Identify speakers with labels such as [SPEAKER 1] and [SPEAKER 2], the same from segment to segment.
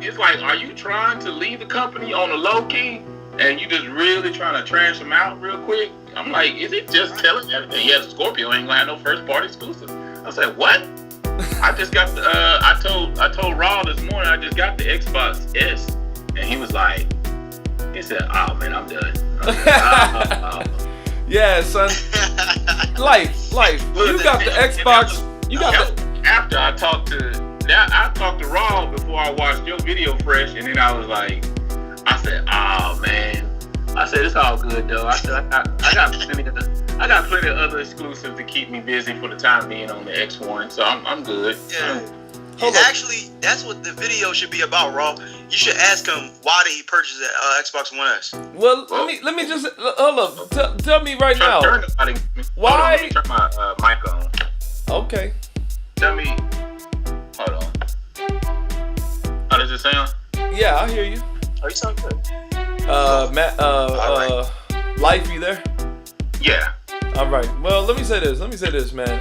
[SPEAKER 1] it's like, are you trying to leave the company on the low key and you just really trying to trash them out real quick? I'm like, is it just telling that yeah, Scorpio ain't gonna have no first party exclusive? I said, what? I just got the I told Raw this morning I just got the Xbox S, and he was like, he said, oh man, I'm done.
[SPEAKER 2] Yeah, son. Life. You got the Xbox. You got the.
[SPEAKER 1] After I talked to Raw before I watched your video fresh, and then I was like, I said, oh man. I said, it's all good though. I said, I got plenty of other exclusives to keep me busy for the time being on the X1, so I'm good.
[SPEAKER 3] Yeah. Actually, that's what the video should be about, Raw. You should ask him why did he purchase that Xbox One S.
[SPEAKER 2] Well, let me just hold up. Tell me right now. Why?
[SPEAKER 1] Let me turn my mic on.
[SPEAKER 2] Okay.
[SPEAKER 1] Tell me. Hold on. How does it sound?
[SPEAKER 2] Yeah, I hear you.
[SPEAKER 3] Oh, you sound good.
[SPEAKER 2] Matt. Life, you there?
[SPEAKER 1] Yeah.
[SPEAKER 2] All right. Well, let me say this, man.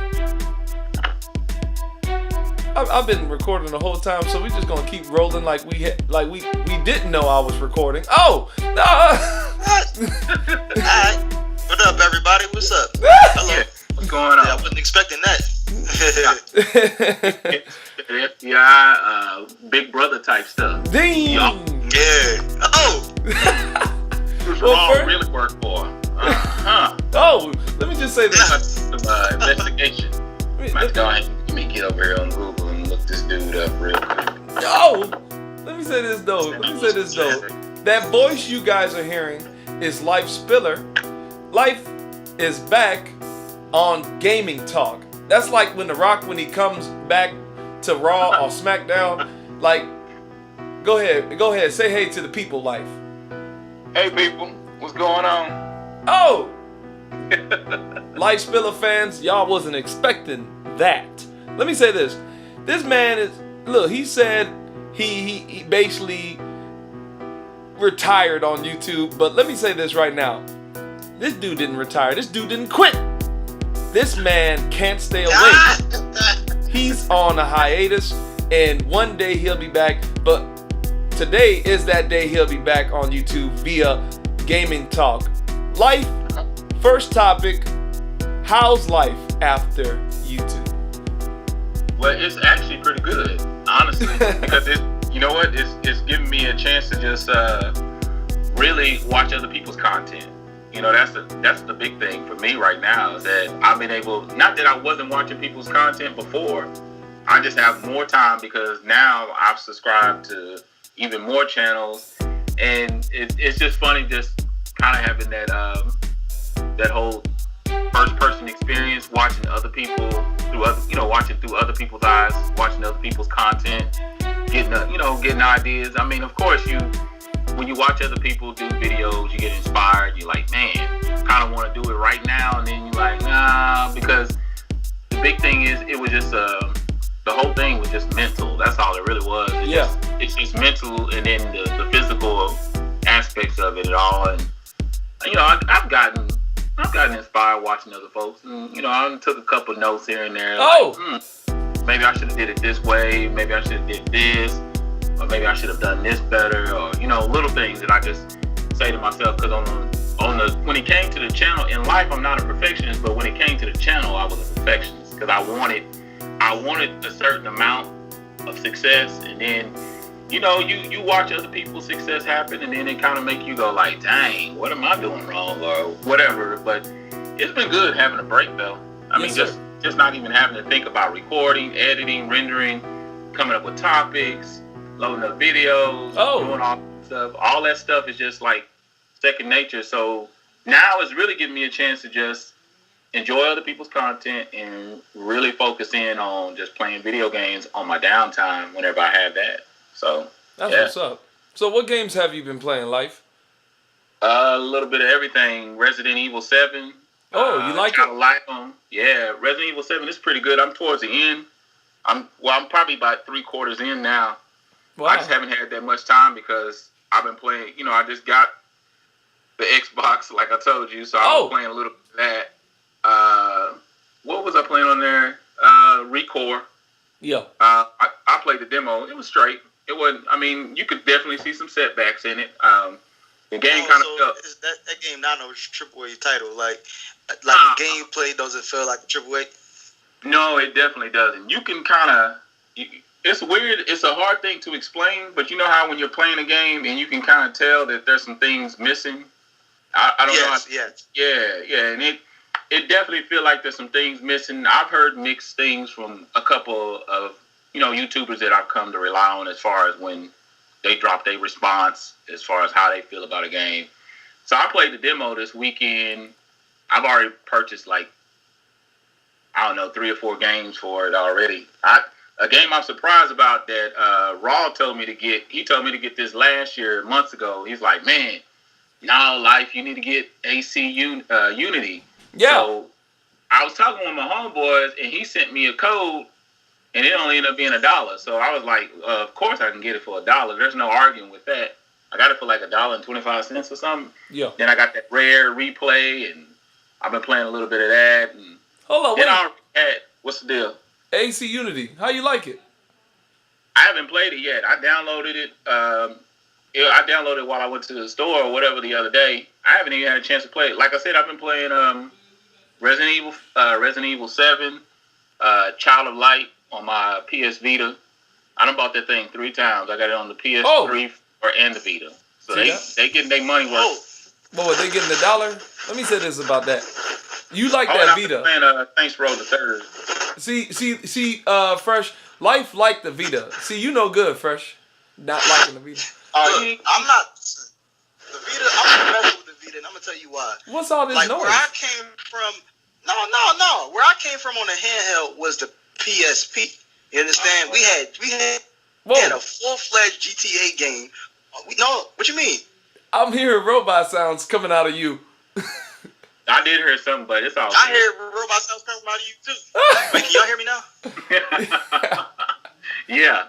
[SPEAKER 2] I've been recording the whole time, so we just gonna keep rolling like we didn't know I was recording. Oh no!
[SPEAKER 3] Alright. What up, everybody? What's up? Hello.
[SPEAKER 1] Yeah. What's going on?
[SPEAKER 3] Yeah, I wasn't expecting that.
[SPEAKER 1] FBI, Big Brother type stuff.
[SPEAKER 2] Ding!
[SPEAKER 3] Yeah. Oh.
[SPEAKER 1] Who's Raw really work for?
[SPEAKER 2] Oh, let me just say this.
[SPEAKER 1] Investigation. Might go ahead. Let me get over here on Google and look this dude up real quick.
[SPEAKER 2] Oh, let me say this though. That voice you guys are hearing is Life Spiller. Life is back on GamIN Talk. That's like when The Rock, when he comes back to Raw or SmackDown, like, go ahead, say hey to the people, Life.
[SPEAKER 1] Hey people, what's going on?
[SPEAKER 2] Oh! Life Spiller fans, y'all wasn't expecting that. Let me say this. This man is, look, he said he basically retired on YouTube, but let me say this right now. This dude didn't retire. This dude didn't quit. This man can't stay away. He's on a hiatus, and one day he'll be back, but today is that day he'll be back on YouTube via GamIN Talk. Life, first topic, how's life after YouTube?
[SPEAKER 1] Well, it's actually pretty good, honestly, because you know what? It's giving me a chance to just really watch other people's content. You know, that's the big thing for me right now, is that I've been able, not that I wasn't watching people's content before, I just have more time because now I've subscribed to even more channels, and it's just funny just kind of having that whole first person experience, watching other people watching through other people's eyes, watching other people's content, getting ideas. I mean, of course, when you watch other people do videos, you get inspired. You're like, man, kind of want to do it right now, and then you're like, nah, because the big thing is it was just the whole thing was just mental. That's all it really was. It's just mental, and then the physical aspects of it all. And I've gotten inspired watching other folks, and I took a couple notes here and there. Maybe I should have did it this way. Maybe I should have did this, or maybe I should have done this better, or little things that I just say to myself. Because when it came to the channel in life, I'm not a perfectionist, but when it came to the channel, I was a perfectionist because I wanted a certain amount of success, and then you watch other people's success happen, and then it kind of make you go like, dang, what am I doing wrong or whatever. But it's been good having a break though. I mean, just not even having to think about recording, editing, rendering, coming up with topics, loading up videos, doing all that stuff. All that stuff is just like second nature. So now it's really giving me a chance to just enjoy other people's content and really focus in on just playing video games on my downtime whenever I have that. So
[SPEAKER 2] that's what's up. So what games have you been playing, Life?
[SPEAKER 1] A little bit of everything. Resident Evil 7.
[SPEAKER 2] Oh, you like it?
[SPEAKER 1] Like them. Yeah, Resident Evil 7 is pretty good. I'm towards the end. I'm probably about 3/4 in now. Wow. I just haven't had that much time because I've been playing. I just got the Xbox, like I told you, so I was playing a little bit of that. What was I playing on there? Recore.
[SPEAKER 2] Yeah.
[SPEAKER 1] I played the demo. It was straight. It wasn't. I mean, you could definitely see some setbacks in it. The game kind of felt.
[SPEAKER 3] That game not no AAA title. Like
[SPEAKER 1] Nah.
[SPEAKER 3] the gameplay doesn't feel like a AAA.
[SPEAKER 1] No, it definitely doesn't. You can kind of. It's weird. It's a hard thing to explain, but you know how when you're playing a game and you can kind of tell that there's some things missing. I don't know.
[SPEAKER 3] Yes.
[SPEAKER 1] Yeah, and it definitely feel like there's some things missing. I've heard mixed things from a couple of YouTubers that I've come to rely on as far as when they drop their response as far as how they feel about a game. So I played the demo this weekend. I've already purchased 3 or 4 games for it already. A game I'm surprised about that Raw told me to get. He told me to get this last year, months ago. He's like, man, now life, you need to get AC Unity.
[SPEAKER 2] Yeah.
[SPEAKER 1] So I was talking with my homeboys, and he sent me a code, and it only ended up being $1. So I was like, of course I can get it for $1. There's no arguing with that. I got it for like $1.25 or something.
[SPEAKER 2] Yeah.
[SPEAKER 1] Then I got that rare replay, and I've been playing a little bit of that. And
[SPEAKER 2] hold on, wait.
[SPEAKER 1] What's the deal?
[SPEAKER 2] AC Unity, how you like it?
[SPEAKER 1] I haven't played it yet. I downloaded it. I downloaded it while I went to the store or whatever the other day. I haven't even had a chance to play it. Like I said, I've been playing Resident Evil 7, Child of Light on my PS Vita. I done bought that thing 3 times. I got it on the PS3 and the Vita. So they getting their money worth.
[SPEAKER 2] Boy, they getting $1? Let me say this about that. You like that Vita?
[SPEAKER 1] Playing Saints Row the Third.
[SPEAKER 2] See, Fresh, life like the Vita. See, you know good, Fresh, not liking the Vita.
[SPEAKER 3] Look, I'm not the Vita. I'm gonna mess with the Vita, and I'm gonna tell you why.
[SPEAKER 2] What's all this noise?
[SPEAKER 3] Where I came from, no. Where I came from on the handheld was the PSP. You understand? We had a full-fledged GTA game. What you mean?
[SPEAKER 2] I'm hearing robot sounds coming out of you.
[SPEAKER 1] I did hear something, but it's all.
[SPEAKER 3] I hear robot sounds coming out of you too. Wait, can y'all hear me now?
[SPEAKER 1] Yeah.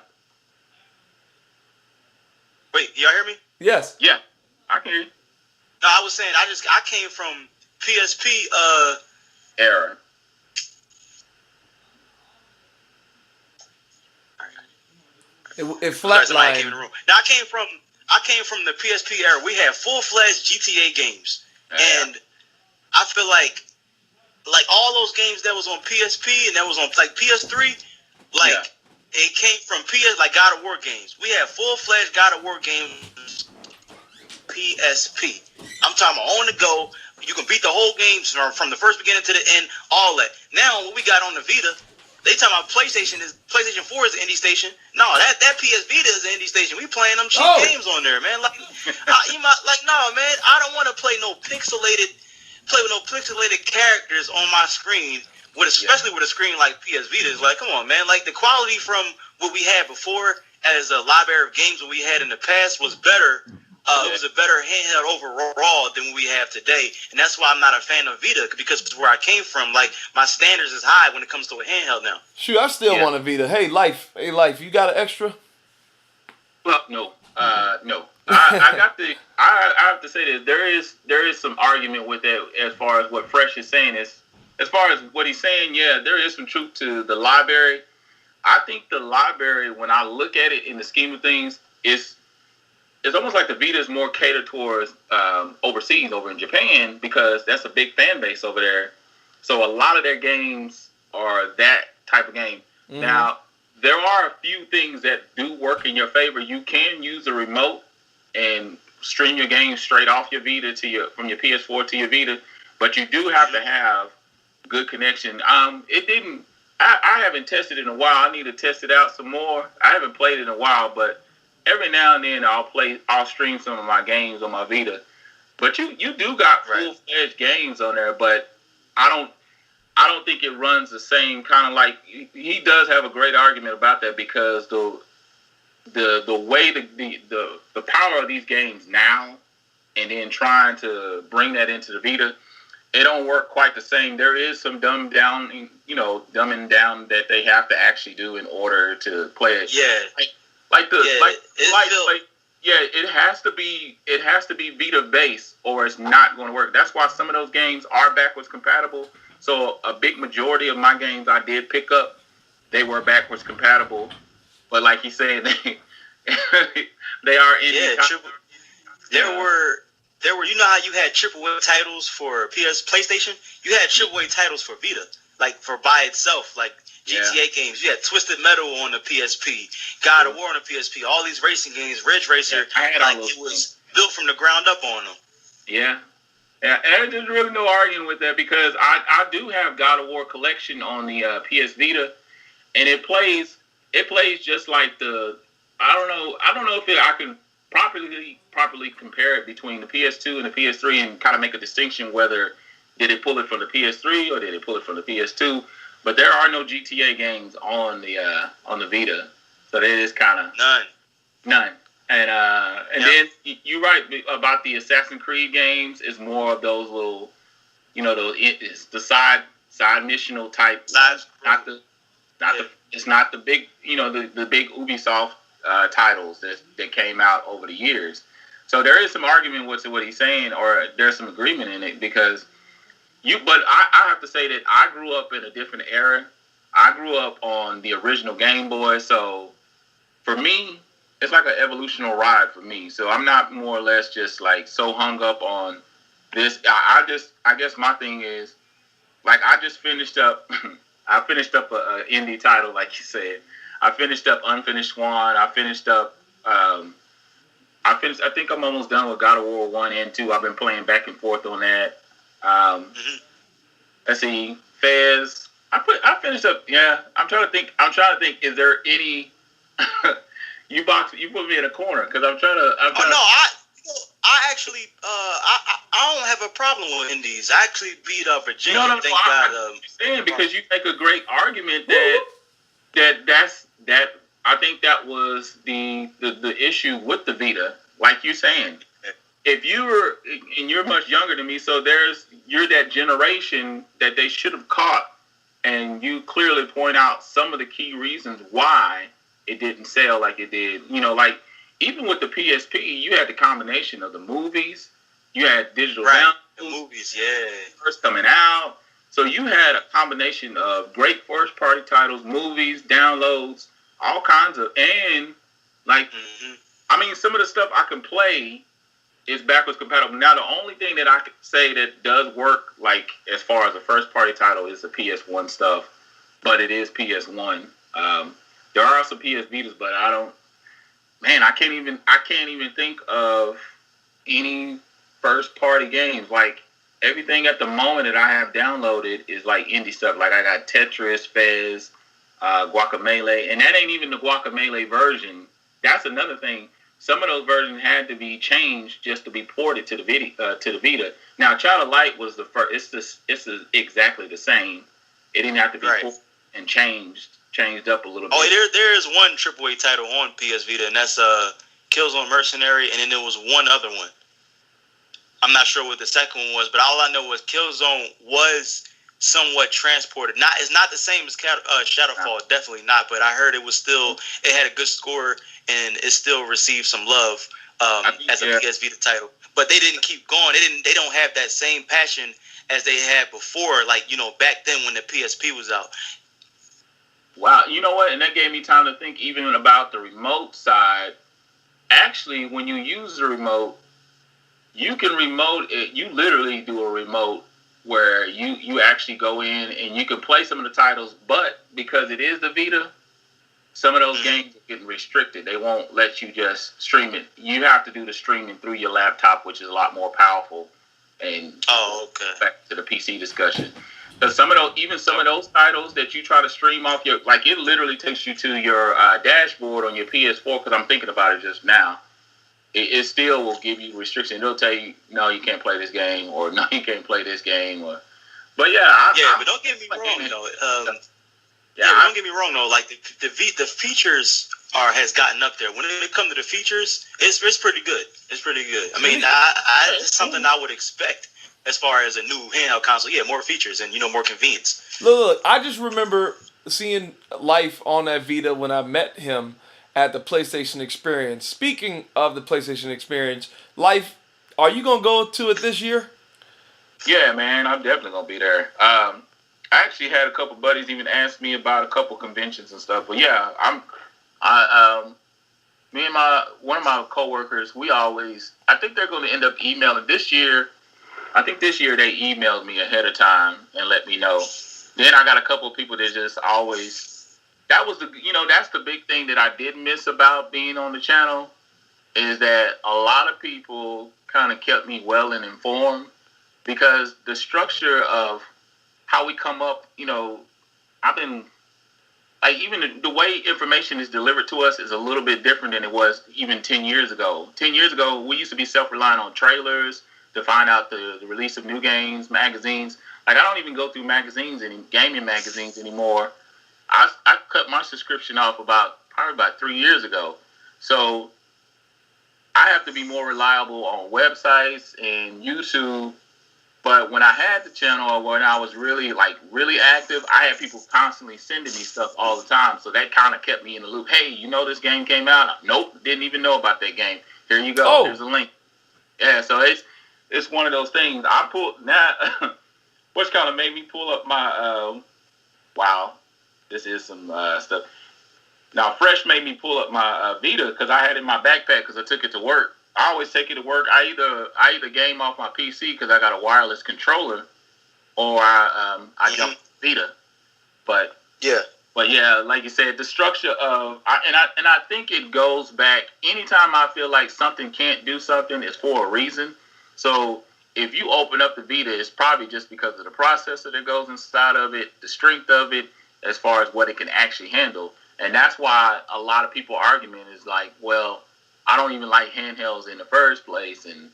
[SPEAKER 3] Wait, y'all hear me?
[SPEAKER 2] Yes.
[SPEAKER 1] Yeah, I can hear you.
[SPEAKER 3] No, I was saying I came from PSP
[SPEAKER 1] era.
[SPEAKER 2] It flatlined.
[SPEAKER 3] Now I came from the PSP era. We had full-fledged GTA games, and I feel like all those games that was on PSP and that was on PS3, it came from PS God of War games. We had full-fledged God of War games. PSP. I'm talking about on the go. You can beat the whole game from the first beginning to the end. All that. Now what we got on the Vita, they talking about PlayStation 4 is the indie station. No, that PS Vita is the indie station. We playing them cheap games on there, man. No, man. I don't want to play with no pixelated characters on my screen. Especially with a screen like PS Vita is like, come on, man. Like the quality from what we had before as a library of games what we had in the past was better. It was a better handheld overall than what we have today, and that's why I'm not a fan of Vita, because where I came from, like my standards is high when it comes to a handheld now.
[SPEAKER 2] Shoot, I still want a Vita. Hey, life, you got an extra?
[SPEAKER 1] Well, no. I have to say this. There is some argument with that as far as what Fresh is saying is. As far as what he's saying, yeah, there is some truth to the library. I think the library, when I look at it in the scheme of things, it's almost like the Vita is more catered towards overseas, over in Japan, because that's a big fan base over there. So a lot of their games are that type of game. Mm-hmm. Now, there are a few things that do work in your favor. You can use a remote and stream your games straight off your Vita from your PS4 to your Vita, but you do have to have good connection. I haven't tested it in a while. I need to test it out some more. I haven't played it in a while, but every now and then I'll stream some of my games on my Vita. But you do got full-fledged games on there, but I don't think it runs the same kind of like he does have a great argument about that, because the way the power of these games now, and then trying to bring that into the Vita, it don't work quite the same. There is some dumbing down that they have to actually do in order to play it.
[SPEAKER 3] Yeah.
[SPEAKER 1] It has to be Vita based, or it's not going to work. That's why some of those games are backwards compatible. So a big majority of my games I did pick up, they were backwards compatible. But like he's saying, They are indie.
[SPEAKER 3] Yeah, there were. You know how you had AAA titles for PlayStation? You had AAA titles for Vita, like for by itself, like GTA games. You had Twisted Metal on the PSP, God of War on the PSP. All these racing games, Ridge Racer, like it was built from the ground up on them.
[SPEAKER 1] Yeah. Yeah, and there's really no arguing with that because I do have God of War collection on the PS Vita, and it plays just like the I don't know if I can properly compare it between the PS2 and the PS3 and kind of make a distinction whether did it pull it from the PS3 or did it pull it from the PS2. But there are no GTA games on the Vita, so that is kind of none. And then you're right about the Assassin's Creed games. Is more of those little, it's the side missional type. It's not the big, the big Ubisoft titles that came out over the years. So there is some argument with what he's saying, or there's some agreement in it because But I have to say that I grew up in a different era. I grew up on the original Game Boy, so for me, it's like an evolutional ride for me. So I'm not more or less just like so hung up on this. I guess my thing is like I just finished up. I finished up a indie title, like you said. I finished up Unfinished Swan. I think I'm almost done with God of War 1 and 2. I've been playing back and forth on that. Let's see, Fez. I finished up. Yeah, I'm trying to think. Is there any? You put me in a corner because I'm trying to.
[SPEAKER 3] I actually I don't have a problem with indies. I actually beat up Virginia.
[SPEAKER 1] No, thank God. I'm saying because you make a great argument that I think that was the issue with the Vita, like you're saying. If you were, and you're much younger than me, so you're that generation that they should have caught, and you clearly point out some of the key reasons why it didn't sell like it did. Like even with the PSP, you had the combination of the movies, you had digital downloads,
[SPEAKER 3] the movies,
[SPEAKER 1] first coming out, so you had a combination of great first party titles, movies, downloads, all kinds of, and like, I mean, some of the stuff I can play is backwards compatible. Now, the only thing that I could say that does work, like as far as a first party title, is the PS1 stuff, but it is PS1. There are some PS Vitas, but I can't even think of any first party games. Like everything at the moment that I have downloaded is like indie stuff. Like I got Tetris, Fez, Guacamelee, and that ain't even the Guacamelee version. That's another thing. Some of those versions had to be changed just to be ported to the Vita. Now, Child of Light was the first. It's exactly the same. It didn't have to be ported and changed up a little bit.
[SPEAKER 3] Oh, there is one AAA title on PS Vita, and that's Killzone Mercenary, and then there was one other one. I'm not sure what the second one was, but all I know was Killzone was somewhat transported. It's not the same as Shadowfall, definitely not. But I heard it had a good score and it still received some love as a PS Vita title. But they didn't keep going. They don't have that same passion as they had before. Like back then when the PSP was out.
[SPEAKER 1] Wow, you know what? And that gave me time to think even about the remote side. Actually, when you use the remote, you can remote it. You literally do a remote where you actually go in and you can play some of the titles, but because it is the Vita, some of those games are getting restricted. They won't let you just stream it. You have to do the streaming through your laptop, which is a lot more powerful. And back to the PC discussion. Because some of those titles that you try to stream off it literally takes you to your dashboard on your PS4. Because I'm thinking about it just now. It still will give you restrictions. It'll tell you, no, you can't play this game, or no, you can't play this game. But
[SPEAKER 3] don't get me wrong, though. Don't get me wrong, though. Like the features has gotten up there. When it comes to the features, it's pretty good. It's pretty good. I mean, it's something I would expect as far as a new handheld console. Yeah, more features and more convenience.
[SPEAKER 2] Look, I just remember seeing Life on that Vita when I met him at the PlayStation Experience. Speaking of the PlayStation Experience, Life, are you gonna go to it this year?
[SPEAKER 1] Yeah, man, I'm definitely gonna be there. I actually had a couple buddies even ask me about a couple conventions and stuff. But yeah, me and one of my coworkers, I think they're going to end up emailing this year. I think this year they emailed me ahead of time and let me know. Then I got a couple of people that just always, that's the big thing that I did miss about being on the channel, is that a lot of people kind of kept me well and informed, because the structure of how we come up, I've been, like, even the way information is delivered to us is a little bit different than it was even 10 years ago. 10 years ago, we used to be self-reliant on trailers to find out the release of new games, magazines. Like, I don't even go through gaming magazines anymore. I cut my subscription off probably about 3 years ago. So I have to be more reliable on websites and YouTube. But when I had the channel, or when I was really active, I had people constantly sending me stuff all the time. So that kind of kept me in the loop. Hey, this game came out? Nope, didn't even know about that game. Here you go.
[SPEAKER 2] Oh.
[SPEAKER 1] Here's a link. Yeah, so it's one of those things. I pulled now, which kind of made me pull up my. Wow, this is some stuff. Now, Fresh made me pull up my Vita, because I had it in my backpack because I took it to work. I always take it to work. I either game off my PC because I got a wireless controller, or I jump Vita. But yeah, like you said, the structure of I think it goes back. Anytime I feel like something can't do something, it's for a reason. So if you open up the Vita, it's probably just because of the processor that goes inside of it, the strength of it, as far as what it can actually handle. And that's why a lot of people argument is like, well, I don't even like handhelds in the first place, and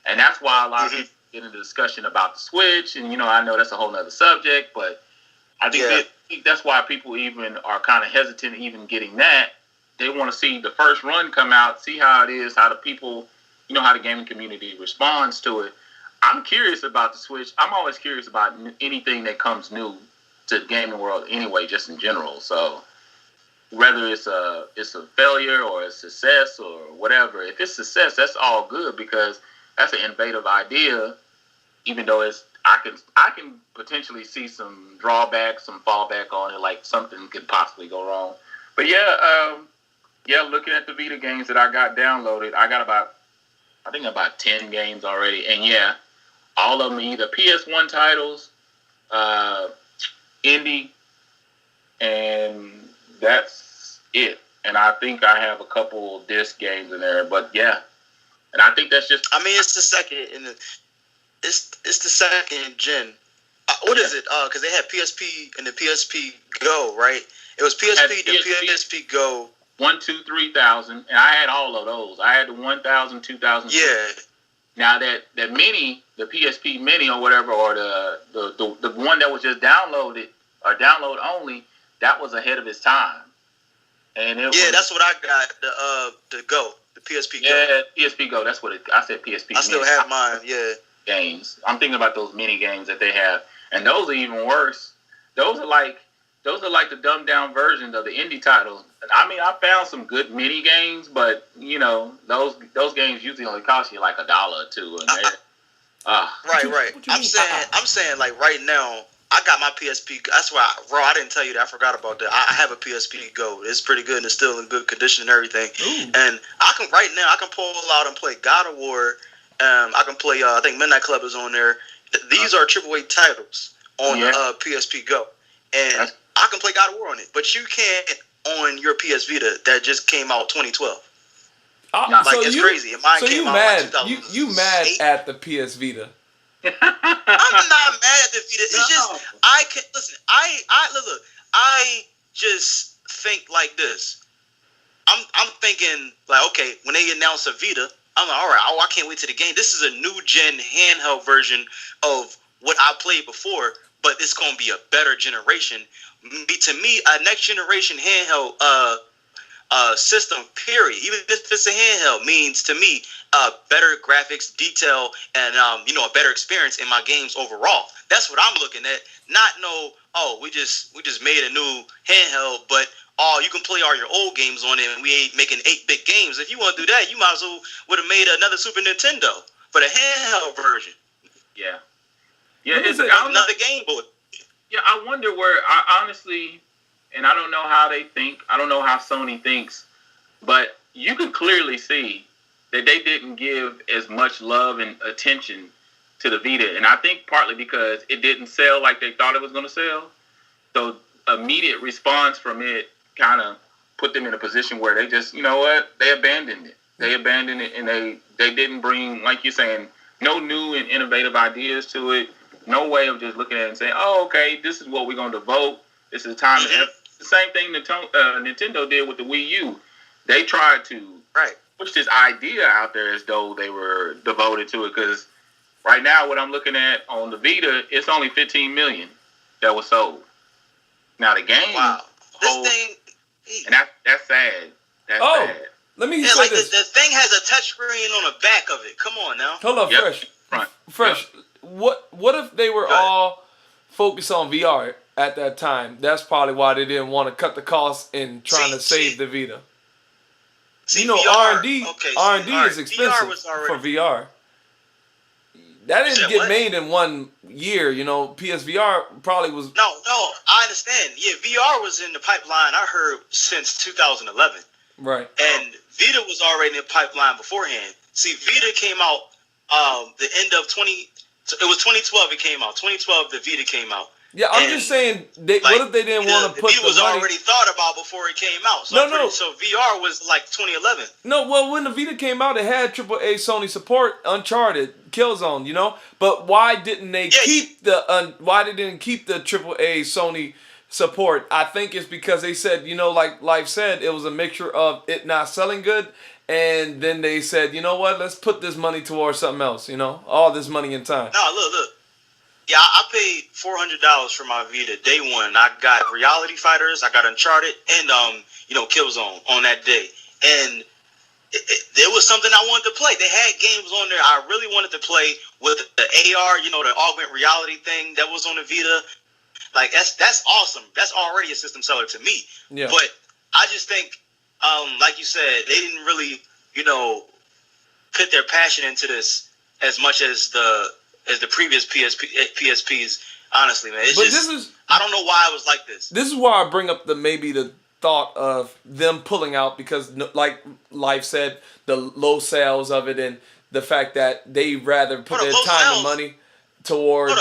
[SPEAKER 1] that's why a lot of people get into discussion about the Switch, and I know that's a whole nother subject, but I think that's why people even are kind of hesitant even getting that. They want to see the first run come out, see how it is, how the people, how the gaming community responds to it. I'm curious about the Switch. I'm always curious about anything that comes new to the gaming world anyway, just in general. So whether it's a failure or a success or whatever, if it's success, that's all good, because that's an innovative idea. Even though I can potentially see some drawback, some fallback on it, like something could possibly go wrong. But looking at the Vita games that I got downloaded, I got about 10 games already, and all of them either PS1 titles, indie, and that's it. And I think I have a couple disc games in there, but and I think that's just. I mean,
[SPEAKER 3] it's the second it's the second gen. What is it? Because they had PSP and the PSP Go, right? It was PSP, the PSP Go.
[SPEAKER 1] 1, 2, 3,000, and I had all of those. I had the 1,000, 2,000.
[SPEAKER 3] Yeah.
[SPEAKER 1] Now that mini, the PSP Mini or whatever, or the one that was just downloaded or download only, that was ahead of its time. And
[SPEAKER 3] that's what I got. The Go, the PSP Go.
[SPEAKER 1] Yeah, PSP Go. That's what I said. PSP.
[SPEAKER 3] I still have mine. Yeah.
[SPEAKER 1] Games. I'm thinking about those mini games that they have, and those are even worse. Those are like the dumbed down versions of the indie titles. I mean, I found some good mini games, but those games usually only cost you like $1 or $2. And
[SPEAKER 3] right. I'm saying like right now, I got my PSP. That's why, I didn't tell you that. I forgot about that. I have a PSP Go. It's pretty good and it's still in good condition and everything. Ooh. And I can pull out and play God of War. I can play. I think Midnight Club is on there. These are AAA titles on PSP Go, and I can play God of War on it. But you can't on your PS Vita that just came out 2012. It's crazy. And mine came out
[SPEAKER 2] mad?
[SPEAKER 3] Like 2008.
[SPEAKER 2] You mad at the PS Vita?
[SPEAKER 3] I'm not mad at the Vita. It's just I can listen. I just think like this. I'm thinking like, okay, when they announce a Vita, I'm like, all right, I can't wait to the game. This is a new gen handheld version of what I played before, but it's gonna be a better generation. To me, a next generation handheld system, period, even if it's a handheld, means to me better graphics, detail, and a better experience in my games overall. That's what I'm looking at. Not we just made a new handheld, but you can play all your old games on it, and we ain't making 8-bit games. If you want to do that, you might as well would have made another Super Nintendo for the handheld version.
[SPEAKER 1] Yeah,
[SPEAKER 3] it's another Game Boy.
[SPEAKER 1] Yeah, I wonder where, I honestly, and I don't know how they think, I don't know how Sony thinks, but you can clearly see that they didn't give as much love and attention to the Vita, and I think partly because it didn't sell like they thought it was going to sell. So immediate response from it kind of put them in a position where they just, you know what, they abandoned it. They abandoned it, and they didn't bring, like you're saying, no new and innovative ideas to it. No way of just looking at it and saying, oh, okay, this is what we're going to devote. This is the time. Mm-hmm. The same thing Nintendo did with the Wii U. They tried to push this idea out there as though they were devoted to it, because right now what I'm looking at on the Vita, it's only 15 million that was sold. Now the game,
[SPEAKER 3] this thing,
[SPEAKER 1] and that's sad. That's sad.
[SPEAKER 2] Let me say this.
[SPEAKER 3] The thing has a touch screen on the back of it. Come on now.
[SPEAKER 2] Hold up, Fresh. Yep. What if they were all focused on VR at that time? That's probably why they didn't want to cut the cost in trying to save the Vita. You know, R&D is expensive for VR. That didn't get made in 1 year, you know. PSVR probably was...
[SPEAKER 3] No, I understand. Yeah, VR was in the pipeline, I heard, since 2011.
[SPEAKER 2] Right.
[SPEAKER 3] And Vita was already in the pipeline beforehand. See, Vita came out the end of it was 2012 it came out. 2012 the Vita came out.
[SPEAKER 2] Yeah, I'm just saying, what if they didn't want to put the
[SPEAKER 3] Vita was already thought about before it came out. So so VR was like 2011.
[SPEAKER 2] No, well, when the Vita came out, it had AAA Sony support, Uncharted, Killzone, you know. But why didn't they keep the AAA Sony support? I think it's because they said, you know, like Life said, it was a mixture of it not selling good, and then they said, you know what, let's put this money towards something else, you know, all this money and time.
[SPEAKER 3] No, look. Yeah, I paid $400 for my Vita day one. I got Reality Fighters, I got Uncharted, and Killzone on that day. And there was something I wanted to play. They had games on there I really wanted to play with the AR, you know, the augmented reality thing that was on the Vita. Like that's awesome. That's already a system seller to me.
[SPEAKER 2] Yeah.
[SPEAKER 3] But I just think, like you said, they didn't really, you know, put their passion into this as much as the previous PSPs. Honestly, man, I don't know why it was like this.
[SPEAKER 2] This is why I bring up the thought of them pulling out, because like Life said, the low sales of it and the fact that they rather put their time and money towards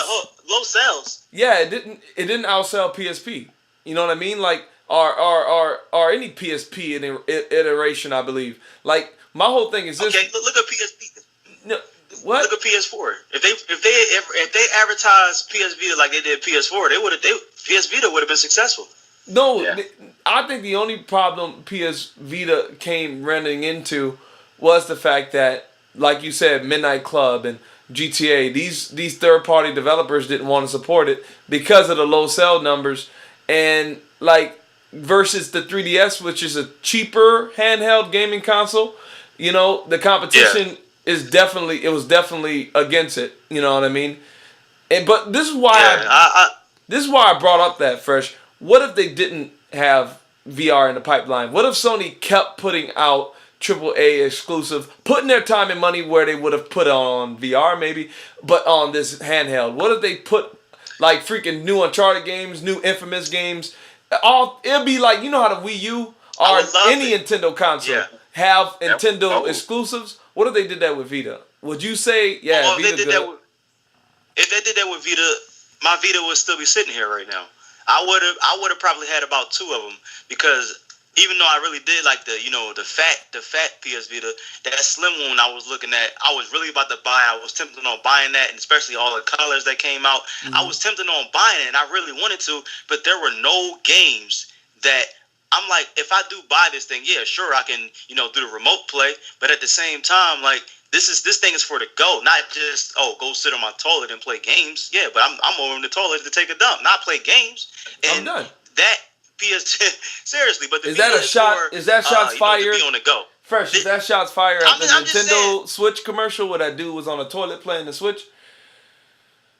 [SPEAKER 3] low sales.
[SPEAKER 2] Yeah, it didn't outsell PSP. You know what I mean? Like or any PSP iteration, I believe. Like my whole thing is this.
[SPEAKER 3] Okay, look at PSP.
[SPEAKER 2] No, what?
[SPEAKER 3] Look at PS4. If they advertised PS Vita like they did PS4, PS Vita would have been successful.
[SPEAKER 2] No, yeah. I think the only problem PS Vita came running into was the fact that, like you said, Midnight Club and GTA, these third-party developers didn't want to support it because of the low sell numbers, and like versus the 3DS, which is a cheaper handheld gaming console, you know, the competition was definitely against it. You know what I mean? But this is why this is why I brought up that Fresh. What if they didn't have VR in the pipeline? What if Sony kept putting out AAA exclusive, putting their time and money where they would have put on VR maybe, but on this handheld? What if they put like freaking new Uncharted games, new Infamous games? It'll be like, you know how the Wii U or any Nintendo console have Nintendo exclusives? What if they did that with Vita? Would you say, Vita good?
[SPEAKER 3] If they did that with Vita, my Vita would still be sitting here right now. I would have probably had about 2 of them, because even though I really did like the fat PS Vita, that slim one I was looking at, I was really about to buy. I was tempted on buying that, and especially all the colors that came out. Mm-hmm. I was tempted on buying it, and I really wanted to, but there were no games that I'm like, if I do buy this thing, yeah, sure, I can, do the remote play, but at the same time, like, this thing is for the go, not just go sit on my toilet and play games. Yeah, but I'm over in the toilet to take a dump, not play games. And
[SPEAKER 2] I'm done.
[SPEAKER 3] That seriously, but
[SPEAKER 2] is that a shot? Is that shots fired?
[SPEAKER 3] On the go.
[SPEAKER 2] Fresh, is that shots fired at the Nintendo Switch commercial where that dude was on a toilet playing the Switch?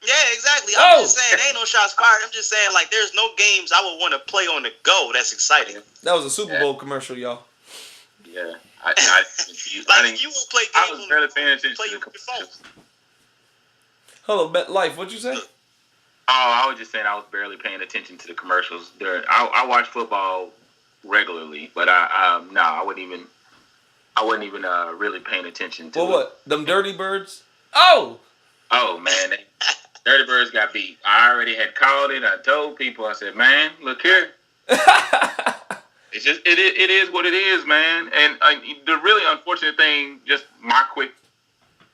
[SPEAKER 3] Yeah, exactly. I'm just saying, ain't no shots fired. I'm just saying, like, there's no games I would want to play on the go. That's exciting.
[SPEAKER 2] That was a Super Bowl commercial, y'all.
[SPEAKER 1] Yeah.
[SPEAKER 3] You won't play games.
[SPEAKER 1] I was barely paying attention
[SPEAKER 3] to
[SPEAKER 1] the
[SPEAKER 3] commercials.
[SPEAKER 2] Hello, Life. What'd you say?
[SPEAKER 1] I was just saying I was barely paying attention to the commercials. I watch football regularly, but I wouldn't even I wasn't even really paying attention to.
[SPEAKER 2] Well, what? Them Dirty Birds? Oh!
[SPEAKER 1] Oh, man. Dirty Birds got beat. I already had called it. I told people, I said, man, look here. It's just, it is what it is, man. And the really unfortunate thing, just my quick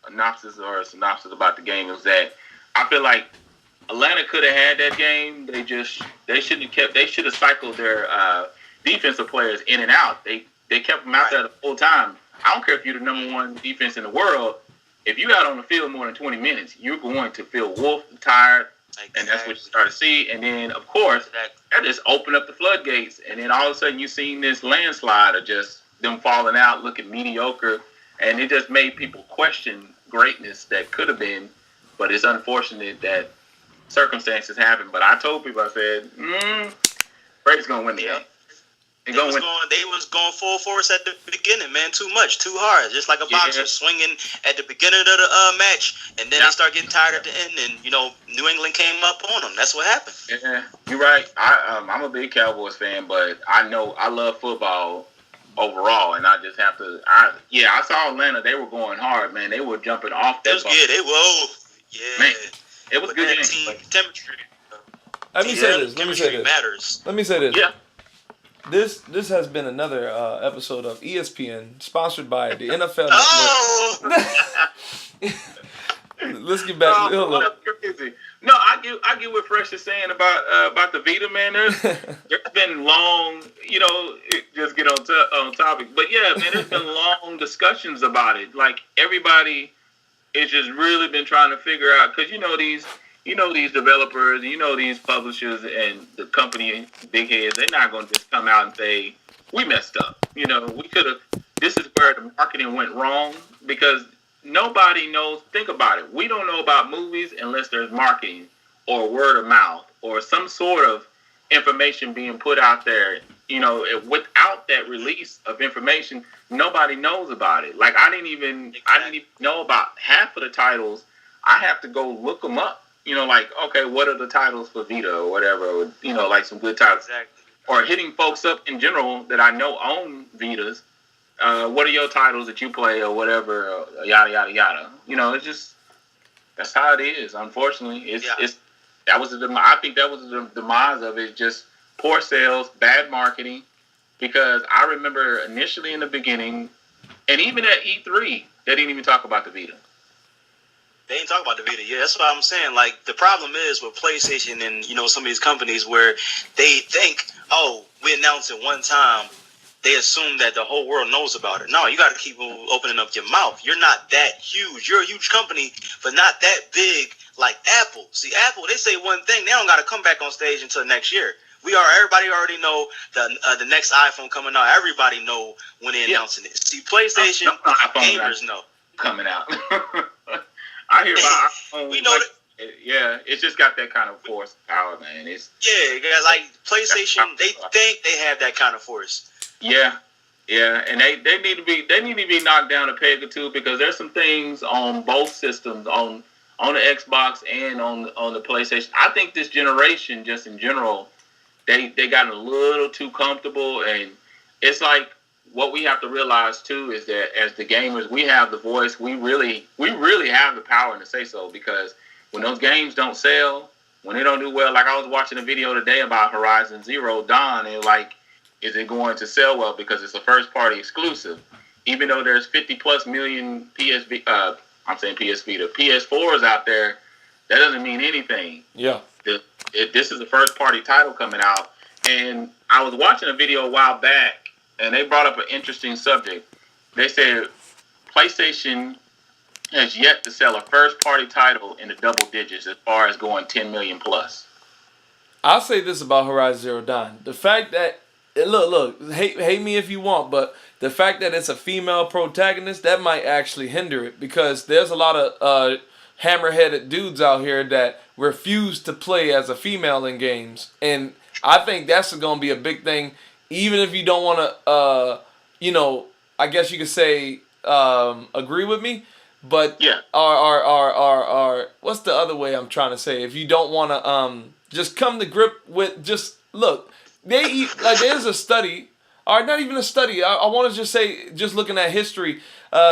[SPEAKER 1] synopsis about the game is that I feel like Atlanta could have had that game. They should have cycled their defensive players in and out. They kept them out there the whole time. I don't care if you're the number one defense in the world. If you out on the field more than 20 minutes, you're going to feel wolfed and tired, and that's what you start to see. And then, of course, that just opened up the floodgates. And then all of a sudden, you seen this landslide of just them falling out, looking mediocre, and it just made people question greatness that could have been. But it's unfortunate that circumstances happen. But I told people, I said, Brady's gonna win the game. They
[SPEAKER 3] was going full force at the beginning, man. Too much, too hard. Just like a boxer swinging at the beginning of the match, and then they start getting tired at the end, and New England came up on them. That's what happened. Yeah,
[SPEAKER 1] you're right. I'm a big Cowboys fan, but I know I love football overall, and I just have to. I saw Atlanta. They were going hard, man. They were jumping off that.
[SPEAKER 3] Man,
[SPEAKER 1] it was good. Team
[SPEAKER 3] temperature.
[SPEAKER 2] Let me say this.
[SPEAKER 1] Yeah.
[SPEAKER 2] This has been another episode of ESPN, sponsored by the NFL Network. Let's get back.
[SPEAKER 1] Crazy. No, I get what Fresh is saying about the Vita, man. There's been long, just get on topic, but yeah, man, there's been long discussions about it. Like everybody is just really been trying to figure out, because these developers, these publishers and the company big heads, they're not going to just come out and say, we messed up. We could have, this is where the marketing went wrong, because nobody knows. Think about it. We don't know about movies unless there's marketing or word of mouth or some sort of information being put out there. Without that release of information, nobody knows about it. Like I didn't even know about half of the titles. I have to go look them up. Okay, what are the titles for Vita or whatever? Or, like some good titles.
[SPEAKER 3] Exactly.
[SPEAKER 1] Or hitting folks up in general that I know own Vitas. What are your titles that you play or whatever? Yada yada yada. It's just that's how it is. Unfortunately, I think that was the demise of it. Just poor sales, bad marketing. Because I remember initially in the beginning, and even at E3, they didn't even talk about the Vita.
[SPEAKER 3] They ain't talking about the Vita. Yeah, that's what I'm saying. Like, the problem is with PlayStation and, some of these companies where they think, we announced it one time. They assume that the whole world knows about it. No, you got to keep opening up your mouth. You're not that huge. You're a huge company, but not that big like Apple. See, Apple, they say one thing. They don't got to come back on stage until next year. Everybody already know the next iPhone coming out. Everybody know when they're announcing it. See, PlayStation gamers know.
[SPEAKER 1] Coming out. I hear about iPhone.
[SPEAKER 3] We know that.
[SPEAKER 1] Yeah, it's just got that kind of force power, man.
[SPEAKER 3] Like PlayStation, they think they have that kind of force.
[SPEAKER 1] Yeah, and they need to be knocked down a peg or two, because there's some things on both systems, on the Xbox and on the PlayStation. I think this generation, just in general, they got a little too comfortable, and it's like, what we have to realize too is that as the gamers, we have the voice. We really have the power to say so, because when those games don't sell, when they don't do well, like I was watching a video today about Horizon Zero Dawn, and like, is it going to sell well because it's a first party exclusive? Even though there's 50+ million PS PS4s out there, that doesn't mean anything.
[SPEAKER 2] Yeah.
[SPEAKER 1] This is the first party title coming out, and I was watching a video a while back, and they brought up an interesting subject. They said PlayStation has yet to sell a first-party title in the double digits as far as going 10 million plus.
[SPEAKER 2] I'll say this about Horizon Zero Dawn. The fact that, look, hate me if you want, but the fact that it's a female protagonist, that might actually hinder it, because there's a lot of hammer-headed dudes out here that refuse to play as a female in games. And I think that's going to be a big thing. Even if you don't want to, I guess you could say, agree with me, but
[SPEAKER 1] yeah,
[SPEAKER 2] what's the other way I'm trying to say? If you don't want to, just come to grip with, just look, there's a study or not even a study. I want to just say, just looking at history,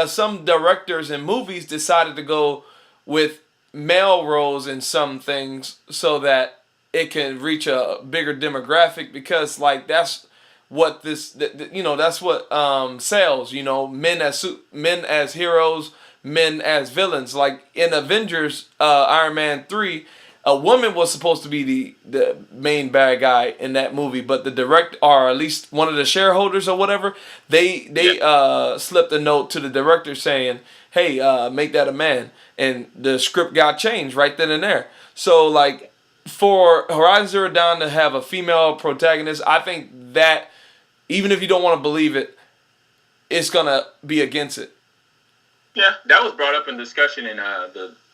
[SPEAKER 2] some directors in movies decided to go with male roles in some things so that it can reach a bigger demographic, because like that's what that's what sells. Men as heroes, men as villains. Like in Avengers, Iron Man 3, a woman was supposed to be the main bad guy in that movie, but the director, or at least one of the shareholders or whatever, they slipped a note to the director saying, hey, make that a man. And the script got changed right then and there. So like for Horizon Zero Dawn to have a female protagonist, I think that even if you don't want to believe it, it's gonna be against it.
[SPEAKER 1] Yeah, that was brought up in discussion in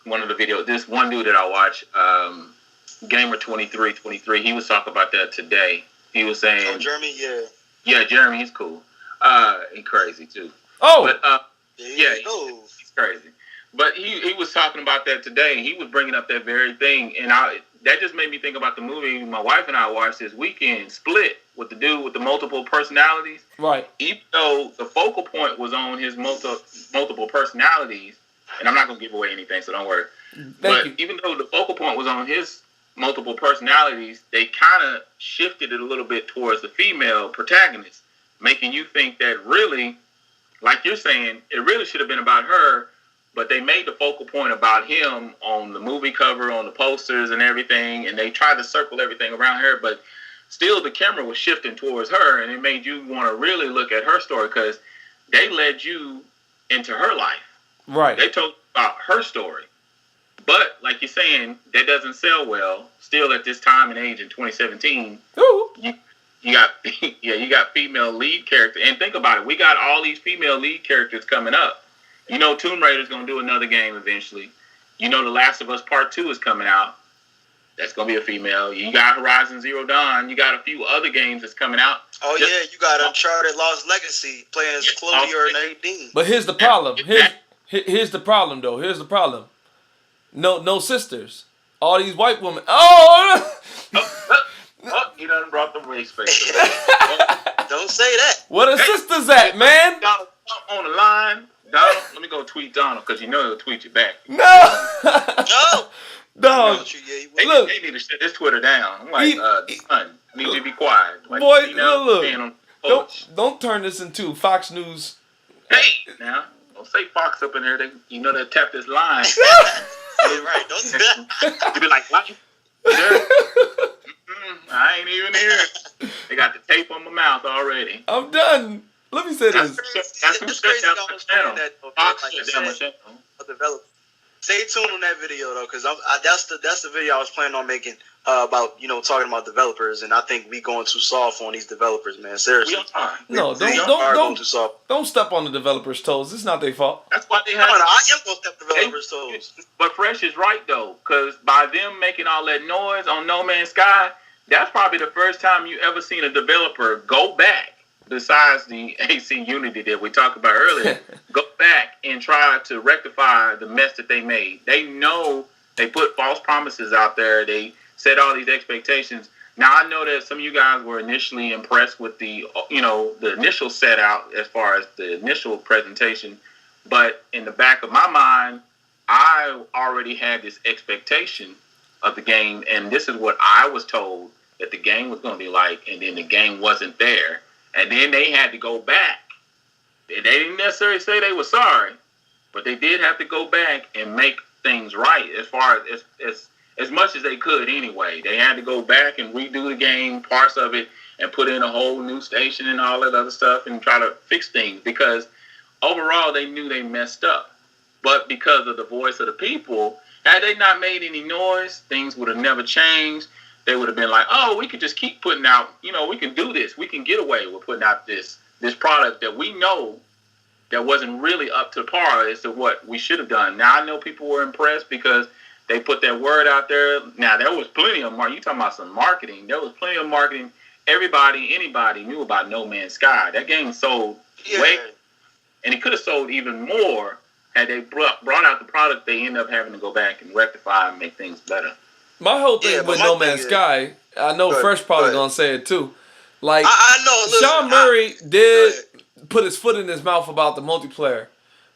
[SPEAKER 1] one of the videos. This one dude that I watch, Gamer 23, he was talking about that today. He was saying,
[SPEAKER 3] "Oh, Jeremy, yeah,
[SPEAKER 1] yeah, Jeremy, he's cool, and crazy too.
[SPEAKER 2] Oh,
[SPEAKER 1] but he's crazy. But he was talking about that today, and he was bringing up that very thing, and that just made me think about the movie my wife and I watched this weekend, Split, with the dude with the multiple personalities.
[SPEAKER 2] Right.
[SPEAKER 1] Even though the focal point was on his multiple personalities, and I'm not going to give away anything, so don't worry. But even though the focal point was on his multiple personalities, they kind of shifted it a little bit towards the female protagonist, making you think that really, like you're saying, it really should have been about her, but they made the focal point about him on the movie cover, on the posters and everything, and they tried to circle everything around her, but still the camera was shifting towards her, and it made you want to really look at her story, because they led you into her life.
[SPEAKER 2] Right.
[SPEAKER 1] They told about her story. But, like you're saying, that doesn't sell well. Still at this time and age in 2017, you got female lead characters. And think about it, we got all these female lead characters coming up. Tomb Raider's going to do another game eventually. The Last of Us Part 2 is coming out. That's going to be a female. You got Horizon Zero Dawn. You got a few other games that's coming out.
[SPEAKER 3] Oh, yeah, you got Uncharted Lost Legacy playing as Chloe or Nadine.
[SPEAKER 2] But here's the problem. Here's the problem, though. Here's the problem. No sisters. All these white women. Oh,
[SPEAKER 1] you done brought the race face.
[SPEAKER 3] Don't say that.
[SPEAKER 2] Where the sisters at, man?
[SPEAKER 1] Donald on the line. Donald, let me go tweet Donald, because he'll tweet you back.
[SPEAKER 2] No.
[SPEAKER 3] No.
[SPEAKER 2] Dog.
[SPEAKER 1] Look, they need to shut this Twitter down. I'm like, son, need to be quiet. Like,
[SPEAKER 2] boy, look. Don't turn this into Fox News.
[SPEAKER 1] Hey, now, don't say Fox up in there. They'll tap this line.
[SPEAKER 3] Right, don't say that.
[SPEAKER 1] You be like, what? I ain't even here. They got the tape on my mouth already.
[SPEAKER 2] I'm done. Let me say this.
[SPEAKER 1] That's who shut down my channel. Fox shut down my channel.
[SPEAKER 3] Stay tuned on that video though, because that's the video I was planning on making about talking about developers, and I think we going too soft on these developers, man. Seriously.
[SPEAKER 2] Don't step on the developers' toes. It's not their fault.
[SPEAKER 1] That's why they have.
[SPEAKER 3] I am gonna step developers' toes.
[SPEAKER 1] But Fresh is right though, because by them making all that noise on No Man's Sky, that's probably the first time you ever seen a developer go back, besides the AC Unity that we talked about earlier, go back and try to rectify the mess that they made. They know they put false promises out there. They set all these expectations. Now, I know that some of you guys were initially impressed with the initial set out as far as the initial presentation. But in the back of my mind, I already had this expectation of the game. And this is what I was told that the game was going to be like. And then the game wasn't there. And then they had to go back. They didn't necessarily say they were sorry, but they did have to go back and make things right as much as they could anyway. They had to go back and redo the game, parts of it, and put in a whole new station and all that other stuff and try to fix things, because overall they knew they messed up. But because of the voice of the people, had they not made any noise, things would have never changed. They would have been like, oh, we could just keep putting out, we can do this. We can get away with putting out this product that we know that wasn't really up to par as to what we should have done. Now, I know people were impressed because they put that word out there. Now, there was plenty of marketing. You talking about some marketing. There was plenty of marketing. Anybody knew about No Man's Sky. That game sold way, and it could have sold even more had they brought out the product. They end up having to go back and rectify and make things better.
[SPEAKER 2] My whole thing with No Man's Sky, I know Fresh probably gonna say it too. Like
[SPEAKER 3] I know. Listen,
[SPEAKER 2] Sean Murray did put his foot in his mouth about the multiplayer.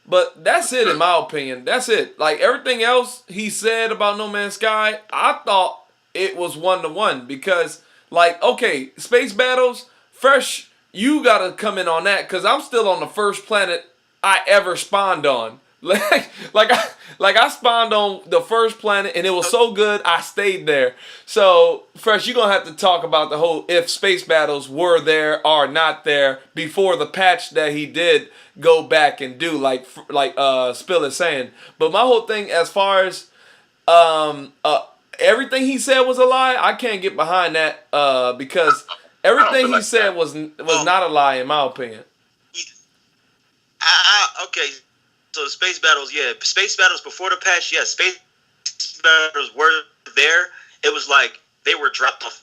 [SPEAKER 2] But that's it, in my opinion. That's it. Like, everything else he said about No Man's Sky, I thought it was 1-to-1. Because, like, okay, Space Battles, Fresh, you got to come in on that. Because I'm still on the first planet I ever spawned on. Like I spawned on the first planet, and it was so good, I stayed there. So, Fresh, you're going to have to talk about the whole if Space Battles were there or not there before the patch that he did go back and do, like Spill is saying. But my whole thing, as far as everything he said was a lie, I can't get behind that because everything he said was not a lie, in my opinion.
[SPEAKER 3] Okay. So the Space Battles, Space Battles before the patch, Space Battles were there. It was like they were dropped off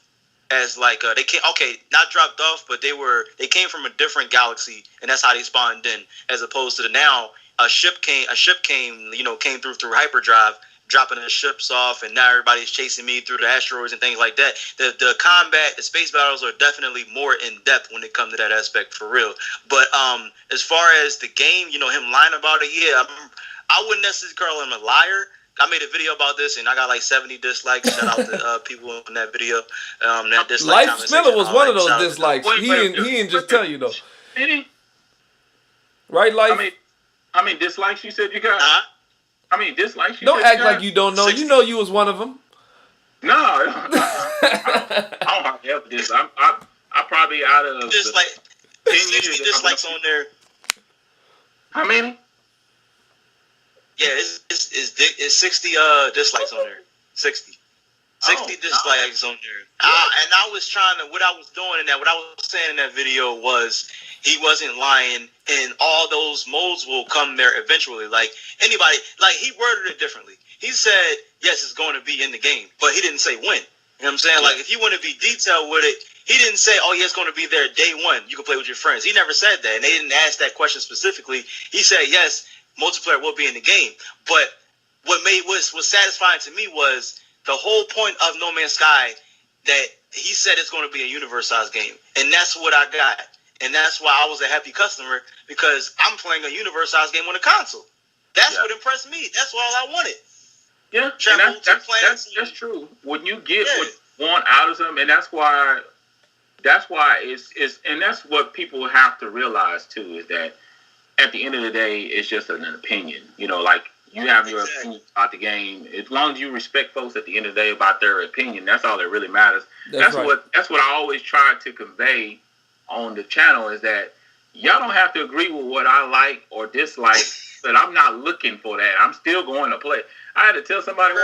[SPEAKER 3] as like they came. Okay, not dropped off, but they came from a different galaxy, and that's how they spawned in. As opposed to now, a ship came, came through hyperdrive, dropping the ships off, and now everybody's chasing me through the asteroids and things like that. The combat, the Space Battles are definitely more in depth when it comes to that aspect, for real. But as far as the game, him lying about it, I wouldn't necessarily call him a liar. I made a video about this, and I got like 70 dislikes. Shout out to people in that video. That dislike
[SPEAKER 2] Life Spiller was one of those dislikes. He didn't just tell you, though. Right, Life?
[SPEAKER 1] I mean, dislikes you said you got? I mean, dislikes you
[SPEAKER 2] don't act like you don't know. 60. You know you was one of them.
[SPEAKER 1] No, I don't have to ever this. I probably out of
[SPEAKER 3] 10 years dislikes on there.
[SPEAKER 1] How many?
[SPEAKER 3] Yeah, it's 60 dislikes on there. 60 dislikes on there. And I was what I was doing in that, what I was saying in that video was he wasn't lying, and all those modes will come there eventually. Like anybody, like he worded it differently. He said, yes, it's going to be in the game, but he didn't say when. You know what I'm saying? Like if you want to be detailed with it, he didn't say, oh yeah, it's going to be there day one. You can play with your friends. He never said that, and they didn't ask that question specifically. He said, yes, multiplayer will be in the game. But what was satisfying to me was the whole point of No Man's Sky, that he said it's going to be a universe-sized game. And that's what I got. And that's why I was a happy customer, because I'm playing a universe-sized game on a console. That's what impressed me. That's all I wanted.
[SPEAKER 1] Yeah, that's true. When you get what you want out of them, and that's why it's and that's what people have to realize too, is that at the end of the day, it's just an opinion. Like you have your opinion about the game. As long as you respect folks at the end of the day about their opinion, that's all that really matters. That's right. That's what I always try to convey on the channel, is that y'all don't have to agree with what I like or dislike, but I'm not looking for that. I'm still going to play. I had to tell somebody,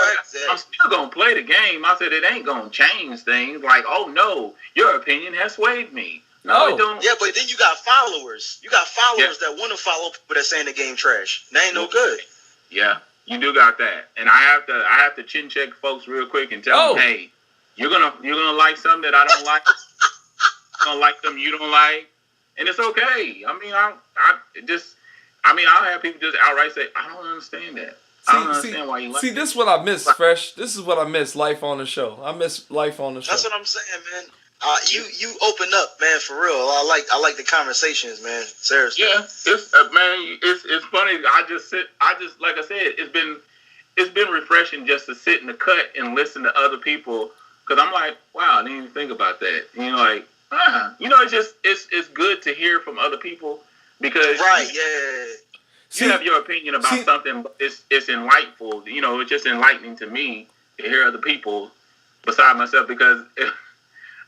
[SPEAKER 1] I'm still going to play the game. I said, it ain't going to change things. Like, oh no, your opinion has swayed me. No, it don't.
[SPEAKER 3] Yeah, but then you got followers. You got followers that want to follow people that saying the game trash. That ain't no good.
[SPEAKER 1] Yeah, you do got that. And I have to chin check folks real quick and tell them, hey, you're gonna like something that I don't like. You're gonna like something you don't like, and it's okay. I mean, I'll have people just outright say, I don't understand that. I don't understand why you like it.
[SPEAKER 2] This is what I miss, Fresh. This is what I miss, life on the show. I miss life on the show.
[SPEAKER 3] That's what I'm saying, man. You open up, man, for real. I like the conversations, man. Seriously.
[SPEAKER 1] Yeah, it's funny. Like I said, it's been refreshing just to sit in the cut and listen to other people, because I'm like, wow, I didn't even think about that. It's good to hear from other people, because you have your opinion about something, but it's enlightful. It's just enlightening to me to hear other people beside myself, because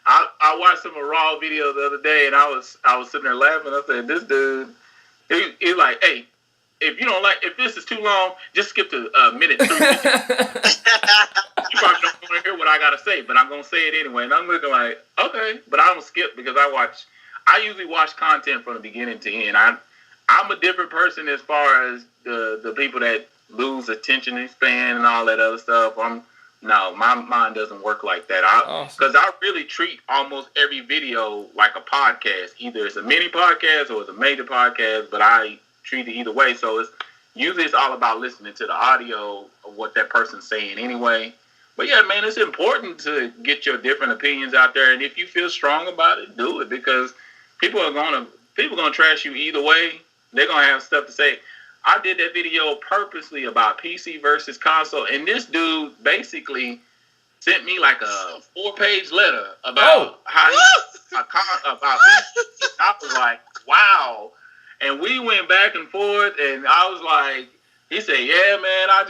[SPEAKER 1] I watched some Raw video the other day, and I was sitting there laughing. I said, this dude, he's like, hey, if this is too long, just skip to minute 3. You probably don't want to hear what I got to say, but I'm going to say it anyway. And I'm looking like, okay, but I don't skip, because I usually watch content from the beginning to end. I'm a different person as far as the people that lose attention span and all that other stuff. No, my mind doesn't work like that. Because I really treat almost every video like a podcast. Either it's a mini podcast or it's a major podcast, but I treat it either way. So it's all about listening to the audio of what that person's saying anyway. But yeah, man, it's important to get your different opinions out there, and if you feel strong about it, do it, because people gonna trash you either way. They're gonna have stuff to say. I did that video purposely about PC versus console, and this dude basically sent me like a 4-page letter about how about PC. I was like, wow, and we went back and forth, and I was like. He said, "Yeah, man, I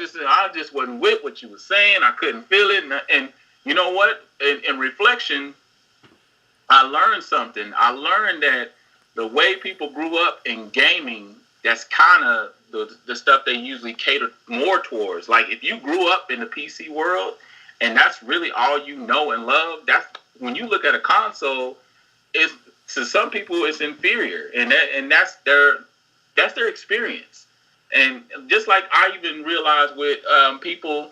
[SPEAKER 1] just wasn't with what you were saying. I couldn't feel it." And you know what? In reflection, I learned something. I learned that the way people grew up in gaming, that's kind of the stuff they usually cater more towards. Like if you grew up in the PC world, and that's really all you know and love. That's when you look at a console, it's to some people it's inferior, and that's their experience. And just like I even realized with people,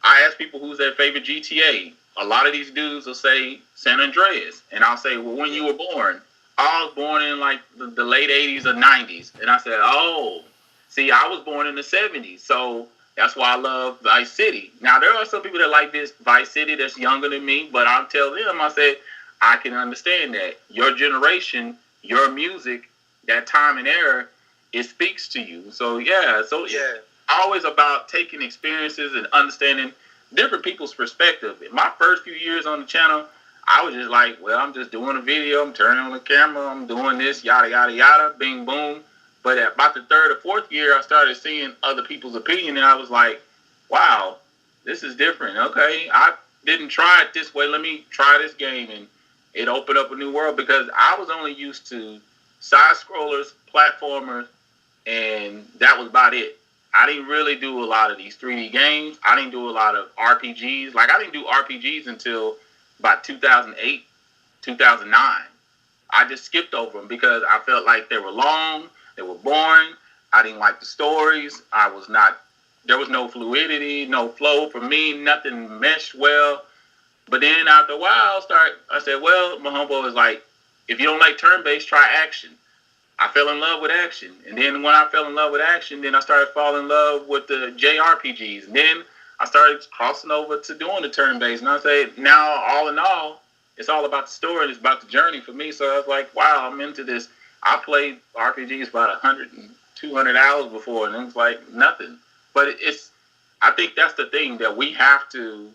[SPEAKER 1] I ask people who's their favorite GTA. A lot of these dudes will say San Andreas. And I'll say, well, when you were born? I was born in like the late 80s or 90s. And I said, oh, see, I was born in the 70s. So that's why I love Vice City. Now, there are some people that like this Vice City that's younger than me. But I'll tell them, I said, I can understand that. Your generation, your music, that time and era, it speaks to you. So it's always about taking experiences and understanding different people's perspective. In my first few years on the channel, I was just like, well, I'm just doing a video, I'm turning on the camera, I'm doing this, yada, yada, yada, bing, boom. But at about the third or fourth year, I started seeing other people's opinion, and I was like, wow, this is different. Okay, I didn't try it this way. Let me try this game. And it opened up a new world because I was only used to side-scrollers, platformers, and that was about it. I didn't really do a lot of these 3D games. I didn't do a lot of RPGs. Like, I didn't do RPGs until about 2008, 2009. I just skipped over them because I felt like they were long, they were boring. I didn't like the stories. There was no fluidity, no flow for me. Nothing meshed well. But then after a while, I said, well, my homeboy was like, if you don't like turn-based, try action. I fell in love with action. And then when I fell in love with action, then I started falling in love with the JRPGs. And then I started crossing over to doing the turn-based. And I say, now, all in all, it's all about the story and it's about the journey for me. So I was like, wow, I'm into this. I played RPGs about 100 and 200 hours before, and it was like nothing. But I think that's the thing that we have to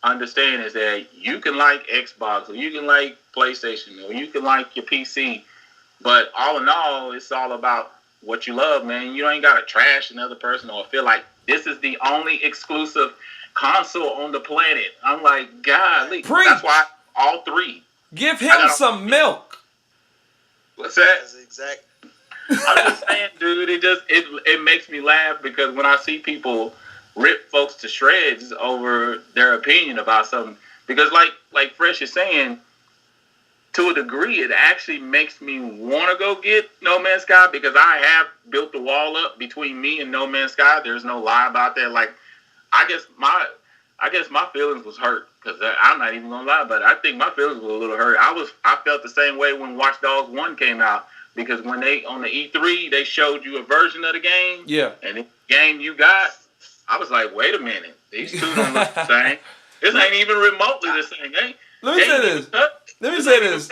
[SPEAKER 1] understand is that you can like Xbox or you can like PlayStation or you can like your PC. But all in all, it's all about what you love, man. You ain't got to trash another person or feel like this is the only exclusive console on the planet. I'm like, golly. That's why all three.
[SPEAKER 2] Give him some milk.
[SPEAKER 1] What's that?
[SPEAKER 3] That's exact.
[SPEAKER 1] I'm just saying, dude, it makes me laugh because when I see people rip folks to shreds over their opinion about something, because like Fresh is saying, to a degree, it actually makes me want to go get No Man's Sky because I have built the wall up between me and No Man's Sky. There's no lie about that. Like, I guess my feelings was hurt because I'm not even gonna lie about it. I think my feelings were a little hurt. I felt the same way when Watch Dogs 1 came out because when they on the E3 they showed you a version of the game.
[SPEAKER 2] Yeah.
[SPEAKER 1] And the game you got, I was like, wait a minute, these two don't look the same. This ain't even remotely the same game.
[SPEAKER 2] Let me say this.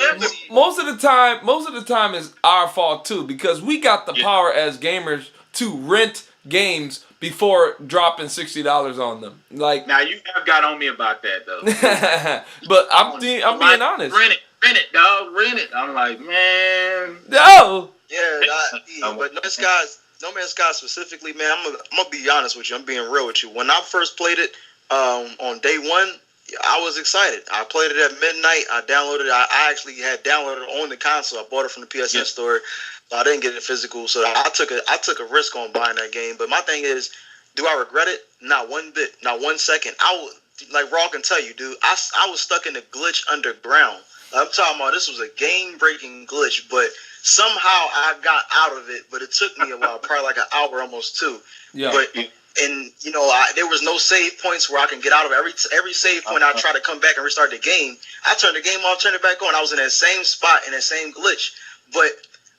[SPEAKER 2] Most of the time is our fault too because we got the power as gamers to rent games before dropping $60 on them. Like
[SPEAKER 1] now, you have got on me about that though.
[SPEAKER 2] But I'm being honest.
[SPEAKER 1] Rent it, dog. Rent it. I'm like, man.
[SPEAKER 2] No.
[SPEAKER 3] Yeah, but No Man's Sky specifically, man. I'm gonna be honest with you. I'm being real with you. When I first played it on day one, I was excited. I played it at midnight. I actually had downloaded it on the console. I bought it from the PSN store. So I didn't get it physical. So I took a risk on buying that game. But my thing is, do I regret it? Not one bit. Not 1 second. Like Raw can tell you, dude, I was stuck in a glitch underground. I'm talking about this was a game-breaking glitch, but somehow I got out of it. But it took me a while, probably like an hour, almost two.
[SPEAKER 2] Yeah.
[SPEAKER 3] And you know, there was no save points where I can get out of every save point. I try to come back and restart the game. I turned the game off, turned it back on. I was in that same spot in that same glitch. But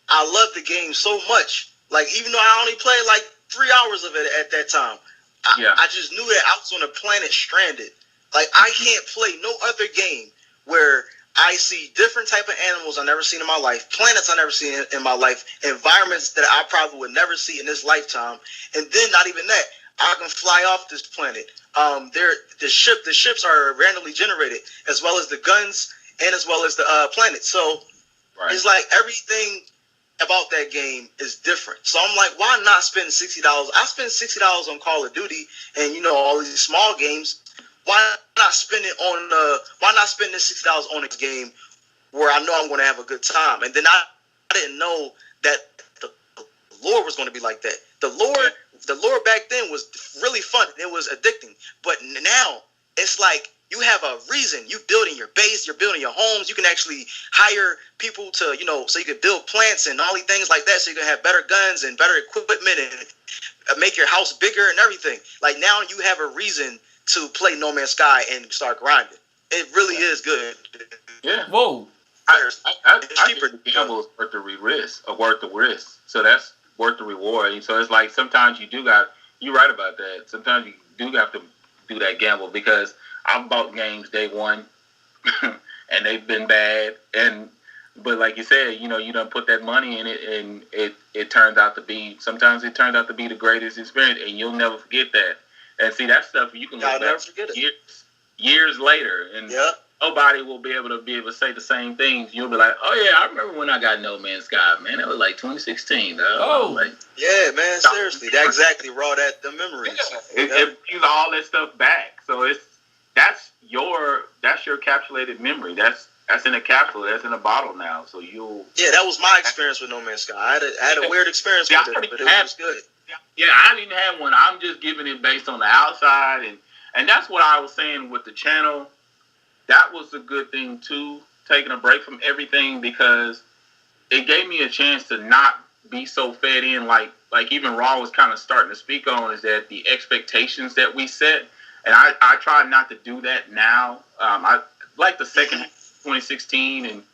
[SPEAKER 3] I loved the game so much. Like even though I only played like 3 hours of it at that time, I just knew that I was on a planet stranded. Like, I can't play no other game where I see different type of animals I've never seen in my life, planets I've never seen in my life, environments that I probably would never see in this lifetime, and then not even that, I can fly off this planet. The ships are randomly generated, as well as the guns and as well as the planet. So it's like everything about that game is different. So I'm like, why not spend $60? I spend $60 on Call of Duty and all these small games. Why not spend it on why not spend this $60 on a game where I know I'm going to have a good time? And then I didn't know that the lore was going to be like that. The lore back then was really fun. It was addicting. But now it's like you have a reason. You building your base, you're building your homes. You can actually hire people to, so you can build plants and all these things like that. So you can have better guns and better equipment and make your house bigger and everything. Like, now you have a reason to play No Man's Sky and start grinding. It really is good.
[SPEAKER 1] Yeah.
[SPEAKER 2] Whoa.
[SPEAKER 1] I think the gamble is worth the risk, or worth the risk. So that's worth the reward. And so it's like sometimes you're right about that. Sometimes you do have to do that gamble, because I've bought games day one and they've been bad. But like you said, you done put that money in it, and it turns out to be, sometimes it turns out to be the greatest experience, and you'll never forget that. And see, that stuff you can look back years later, and nobody will be able to say the same things. You'll be like, oh yeah, I remember when I got No Man's Sky, man. That was like 2016, though.
[SPEAKER 2] Oh,
[SPEAKER 3] yeah, man, seriously, that exactly brought the memories.
[SPEAKER 1] Yeah. It brings all that stuff back. So that's your encapsulated memory. That's in a capsule. That's in a bottle now. So
[SPEAKER 3] that was my experience with No Man's Sky. I had a weird experience with it, but it was good.
[SPEAKER 1] Yeah, I didn't have one. I'm just giving it based on the outside, and that's what I was saying with the channel. That was a good thing too, taking a break from everything, because it gave me a chance to not be so fed in. Like even Raw was kind of starting to speak on, is that the expectations that we set, and I try not to do that now. I like the second 2016 and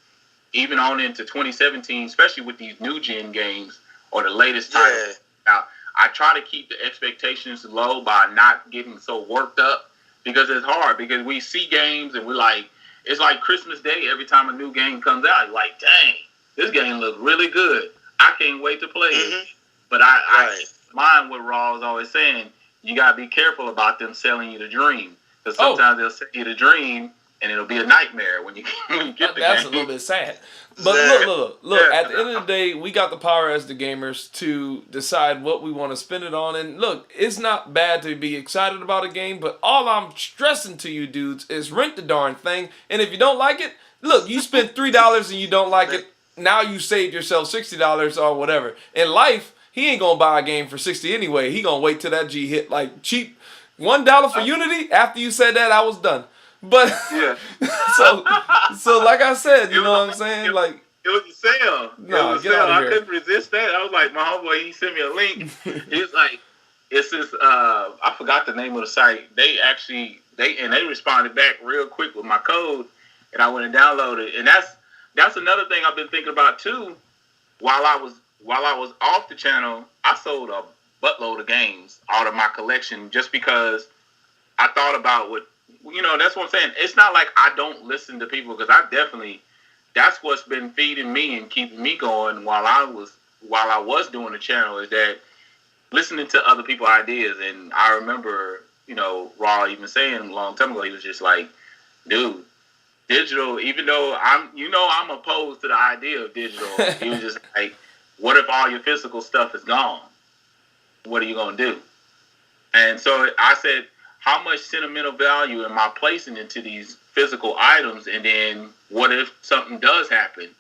[SPEAKER 1] even on into 2017, especially with these new gen games or the latest titles. Now, I try to keep the expectations low by not getting so worked up, because it's hard, because we see games and we're like, it's like Christmas Day every time a new game comes out. You're like, dang, this game looks really good. I can't wait to play it. But I mind what Raw is always saying, you got to be careful about them selling you the dream, because sometimes they'll sell you the dream and it'll be a nightmare when you get the
[SPEAKER 2] That's
[SPEAKER 1] game.
[SPEAKER 2] a little bit sad. But look. At the end of the day, we got the power as the gamers to decide what we want to spend it on. And look, it's not bad to be excited about a game, but all I'm stressing to you dudes is rent the darn thing. And if you don't like it, look, you spent $3 and you don't like it. Now you saved yourself $60 or whatever. In life, he ain't gonna buy a game for $60 anyway. He gonna wait till that G hit like cheap. $1 for Unity. After you said that, I was done. But so like I said, you know what I'm saying? Like,
[SPEAKER 1] it was a sale.
[SPEAKER 2] No, get
[SPEAKER 1] it was a sale.
[SPEAKER 2] out of
[SPEAKER 1] I
[SPEAKER 2] here.
[SPEAKER 1] couldn't resist that. I was like, my homeboy, he sent me a link. He was like, it's this, I forgot the name of the site. They responded back real quick with my code, and I went and downloaded it. And that's another thing I've been thinking about too. While I was off the channel, I sold a buttload of games out of my collection, just because I thought about that's what I'm saying. It's not like I don't listen to people, because that's what's been feeding me and keeping me going while I was doing the channel, is that listening to other people's ideas. And I remember, Raw even saying a long time ago, he was just like, dude, digital, even though I'm opposed to the idea of digital, he was just like, what if all your physical stuff is gone? What are you going to do? And so I said, how much sentimental value am I placing into these physical items? And then what if something does happen?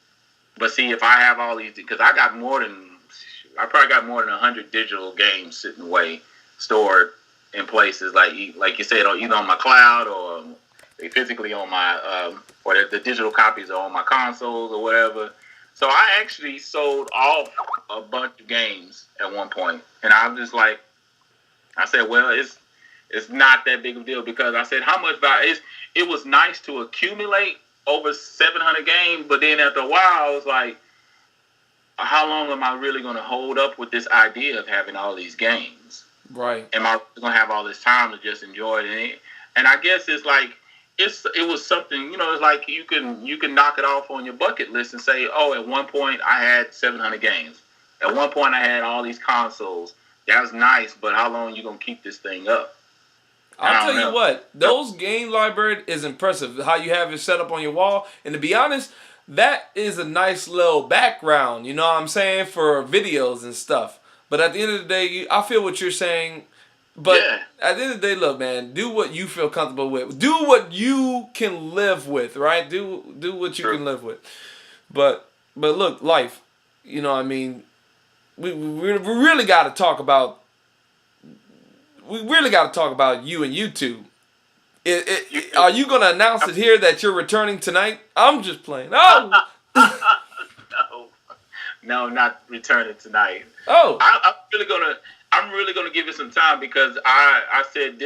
[SPEAKER 1] But see, if I have all these, because I probably got more than 100 digital games sitting away, stored in places like you said, either on my cloud or they physically on my, or the digital copies are on my consoles or whatever. So I actually sold off a bunch of games at one point, and I was just like, I said, well, it's not that big of a deal, because I said, how much value? It was nice to accumulate over 700 games, but then after a while, I was like, how long am I really going to hold up with this idea of having all these games?
[SPEAKER 2] Right.
[SPEAKER 1] Am I going to have all this time to just enjoy it? And I guess it's like it was something, it's like you can knock it off on your bucket list and say, oh, at one point I had 700 games. At one point I had all these consoles. That was nice, but how long you gonna keep this thing up?
[SPEAKER 2] I'll tell you what, those game library is impressive. How you have it set up on your wall, and to be honest, that is a nice little background. You know what I'm saying, for videos and stuff. But at the end of the day, I feel what you're saying. But at the end of the day, look, man, do what you feel comfortable with. Do what you can live with, right? Do what you can live with. But look, life. You know, I mean, we really got to talk about. We really got to talk about you and YouTube. Are you going to announce it here that you're returning tonight? I'm just playing. Oh.
[SPEAKER 1] No, not returning tonight.
[SPEAKER 2] Oh.
[SPEAKER 1] I'm really gonna give it some time because I said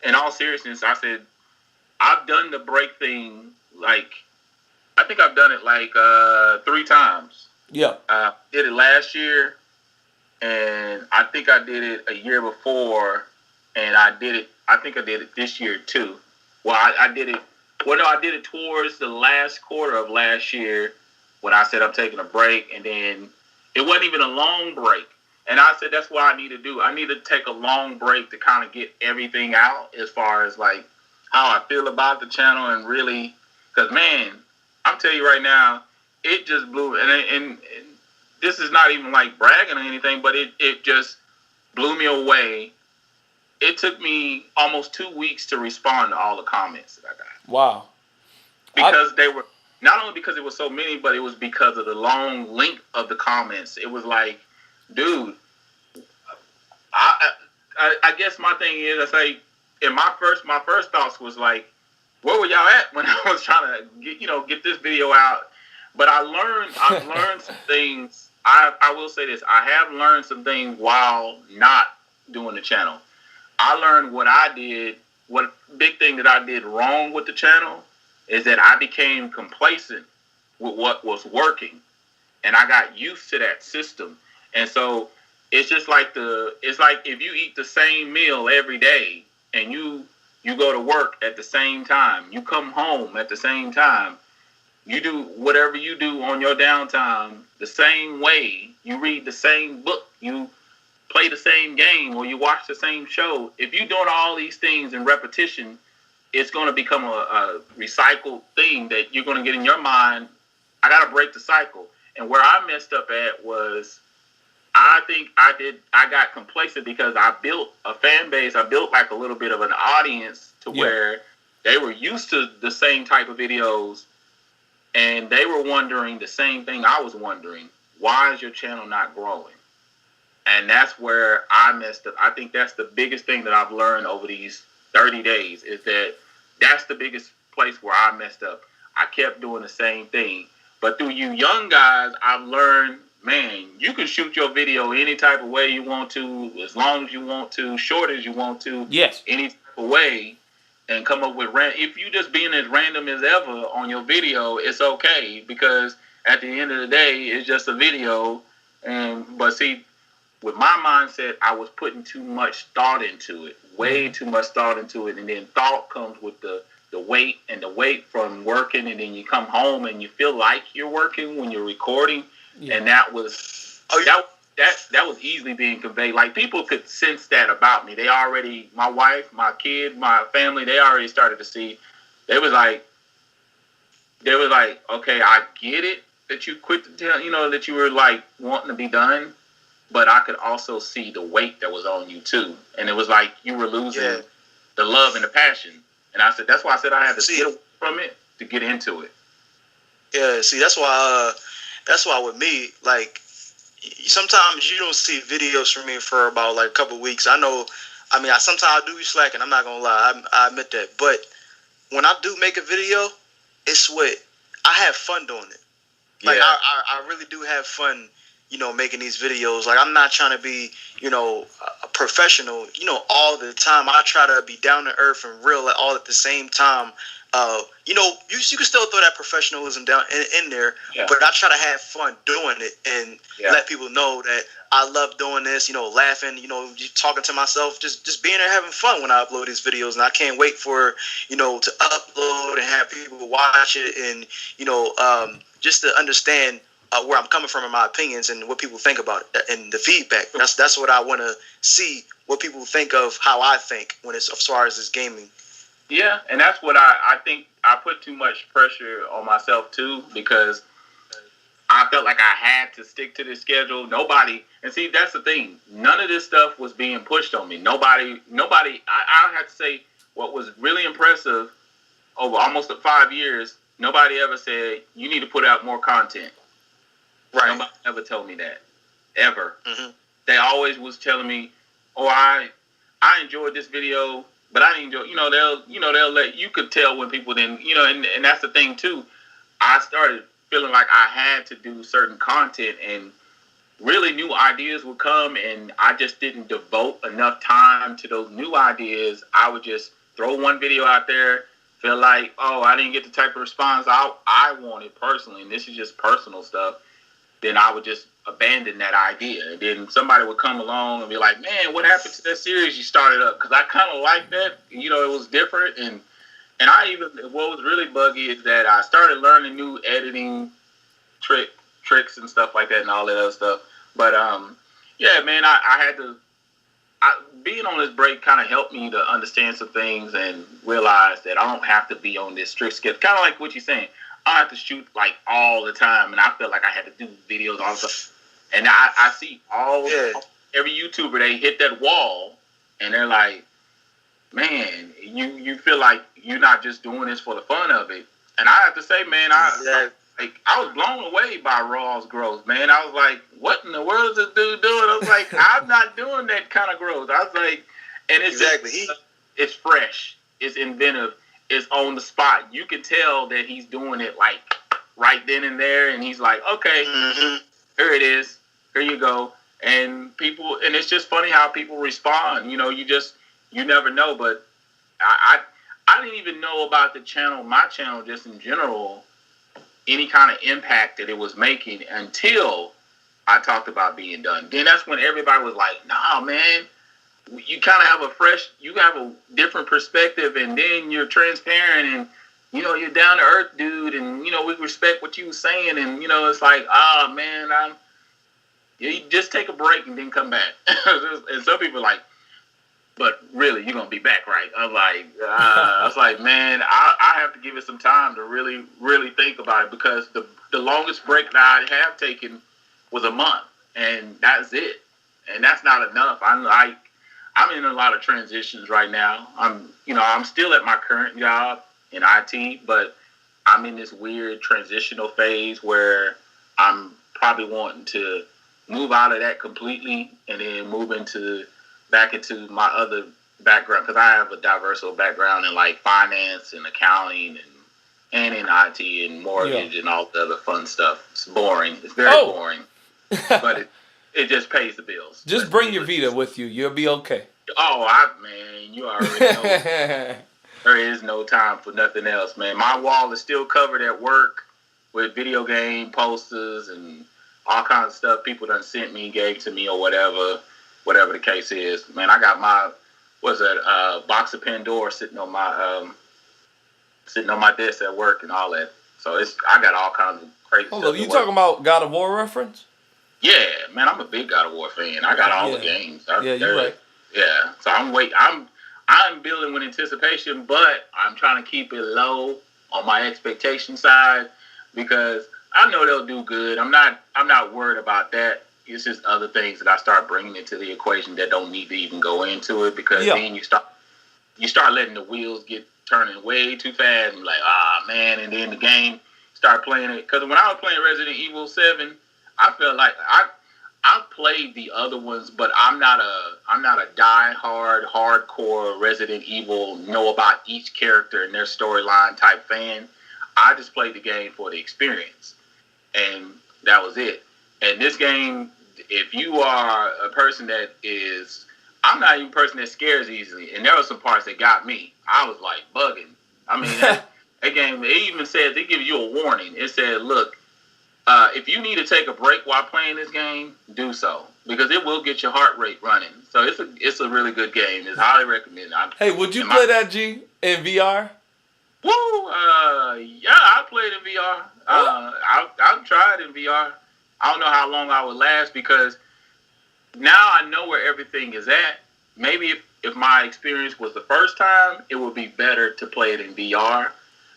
[SPEAKER 1] in all seriousness, I said I've done the break thing I think I've done it 3 times.
[SPEAKER 2] Yeah.
[SPEAKER 1] Did it last year, and I think I did it a year before, and I think I did it this year too. Well, I did it. Well, no, I did it towards the last quarter of last year when I said I'm taking a break, and then it wasn't even a long break. And I said that's what I need to do. I need to take a long break to kind of get everything out as far as how I feel about the channel, and really, because man, I'm telling you right now, it just blew. And this is not even bragging or anything, but it just blew me away. It took me almost 2 weeks to respond to all the comments that I got.
[SPEAKER 2] Wow.
[SPEAKER 1] Because they were, not only because it was so many, but it was because of the long length of the comments. It was like, dude, I guess my thing is, I say, in my first thoughts was where were y'all at when I was trying to get this video out? But I've learned some things. I will say this, I have learned some things while not doing the channel. I learned what I did. What big thing that I did wrong with the channel is that I became complacent with what was working, and I got used to that system. And so it's just it's like if you eat the same meal every day, and you go to work at the same time, you come home at the same time, you do whatever you do on your downtime the same way, you read the same book, you play the same game, or you watch the same show. If you're doing all these things in repetition, it's going to become a recycled thing that you're going to get in your mind. I got to break the cycle. And where I messed up at was, I think I got complacent because I built a fan base. I built a little bit of an audience to where they were used to the same type of videos, and they were wondering the same thing I was wondering. Why is your channel not growing? And that's where I messed up. I think that's the biggest thing that I've learned over these 30 days is that's the biggest place where I messed up. I kept doing the same thing. But through you young guys, I've learned, man, you can shoot your video any type of way you want to, as long as you want to, short as you want to.
[SPEAKER 2] Yes.
[SPEAKER 1] Any type of way, and come up with if you just being as random as ever on your video, it's okay, because at the end of the day, it's just a video. But see, with my mindset, I was putting too much thought into it, way too much thought into it, and then thought comes with the weight, and the weight from working, and then you come home and you feel like you're working when you're recording, and that was that was easily being conveyed. People could sense that about me. They already, my wife, my kid, my family, they already started to see. They was like, okay, I get it that you quit the channel, that you were wanting to be done. But I could also see the weight that was on you too. And it was like you were losing the love and the passion. And I said, that's why I said I had to get away from it to get into it.
[SPEAKER 3] Yeah, see, that's why with me, sometimes you don't see videos from me for about a couple of weeks. Sometimes I do be slacking, I'm not going to lie. I admit that. But when I do make a video, I have fun doing it. I really do have fun, making these videos. Like, I'm not trying to be, a professional, all the time. I try to be down to earth and real all at the same time. You can still throw that professionalism down in there, but I try to have fun doing it and let people know that I love doing this, laughing, talking to myself, just being there having fun when I upload these videos. And I can't wait for, to upload and have people watch it and, just to understand where I'm coming from in my opinions and what people think about it and the feedback. That's what I want to see, what people think of how I think when it's as far as this gaming.
[SPEAKER 1] Yeah, and that's what I think. I put too much pressure on myself too, because I felt like I had to stick to this schedule. Nobody, and see, that's the thing. None of this stuff was being pushed on me. Nobody. I have to say, what was really impressive over almost 5 years, nobody ever said, you need to put out more content.
[SPEAKER 3] Right.
[SPEAKER 1] Nobody ever told me that. Ever.
[SPEAKER 3] Mm-hmm.
[SPEAKER 1] They always was telling me, oh, I enjoyed this video, but I didn't enjoy, they'll let, you could tell when people didn't, and that's the thing too. I started feeling like I had to do certain content, and really new ideas would come, and I just didn't devote enough time to those new ideas. I would just throw one video out there, feel like, oh, I didn't get the type of response I wanted personally, and this is just personal stuff. Then I would just abandon that idea. And then somebody would come along and be like, man, what happened to that series you started up? Because I kind of liked that. It was different. And what was really buggy is that I started learning new editing tricks and stuff like that and all that other stuff. But, yeah, man, I had to, being on this break kind of helped me to understand some things and realize that I don't have to be on this strict schedule. Kind of like what you're saying. I have to shoot like all the time, and I felt like I had to do videos all the time. And I see every YouTuber, they hit that wall, and they're like, man, you feel like you're not just doing this for the fun of it. And I have to say, man, I was blown away by Raw's growth, man. I was like, what in the world is this dude doing? I was like, I'm not doing that kind of growth. I was like, and it's it's fresh, it's inventive. Is on the spot. You can tell that he's doing it like right then and there, and he's like, okay, here it is, here you go. And people, and it's just funny how people respond. You never know. But I didn't even know about the channel, my channel, just in general, any kind of impact that it was making until I talked about being done. Then that's when everybody was like, nah, man. You kind of have a different perspective, and then you're transparent, and you're down to earth, dude, and we respect what you were saying, and it's like, man, you just take a break and then come back. And some people are like, but really, you're gonna be back, right? I'm like, I was like, man, I have to give it some time to really, really think about it, because the longest break that I have taken was a month, and that's it, and that's not enough. I'm in a lot of transitions right now. I'm still at my current job in IT, but I'm in this weird transitional phase where I'm probably wanting to move out of that completely and then move back into my other background, because I have a diverse background in like finance and accounting and in IT and mortgage and all the other fun stuff. It's boring. It's very boring, but it just pays the bills.
[SPEAKER 2] Just bring your Vita with you. You'll be okay.
[SPEAKER 1] Oh, man, you already know. There is no time for nothing else, man. My wall is still covered at work with video game posters and all kinds of stuff people done sent me, gave to me, or whatever the case is. Man, I got my box of Pandora sitting on my desk at work and all that. So I got all kinds of crazy stuff.
[SPEAKER 2] Hold on, you talking about God of War reference?
[SPEAKER 1] Yeah, man, I'm a big God of War fan. I got all the games.
[SPEAKER 2] You're right.
[SPEAKER 1] Yeah, so I'm building with anticipation, but I'm trying to keep it low on my expectation side, because I know they'll do good. I'm not worried about that. It's just other things that I start bringing into the equation that don't need to even go into it, because then you start letting the wheels get turning way too fast, and you're like, man, and then the game start playing it. Because when I was playing Resident Evil 7, I felt like I've played the other ones, but I'm not a die-hard, hardcore Resident Evil, know about each character and their storyline type fan. I just played the game for the experience, and that was it. And this game, if you are a person that is, I'm not even a person that scares easily, and there were some parts that got me. I was like bugging. I mean, that game, it even says, they give you a warning. It said, look, if you need to take a break while playing this game, do so, because it will get your heart rate running. So it's a really good game. It's highly recommended.
[SPEAKER 2] Hey, would you play that, G, in VR?
[SPEAKER 1] Woo! Yeah, I played in VR. I've tried in VR. I don't know how long I would last, because now I know where everything is at. Maybe if my experience was the first time, it would be better to play it in VR,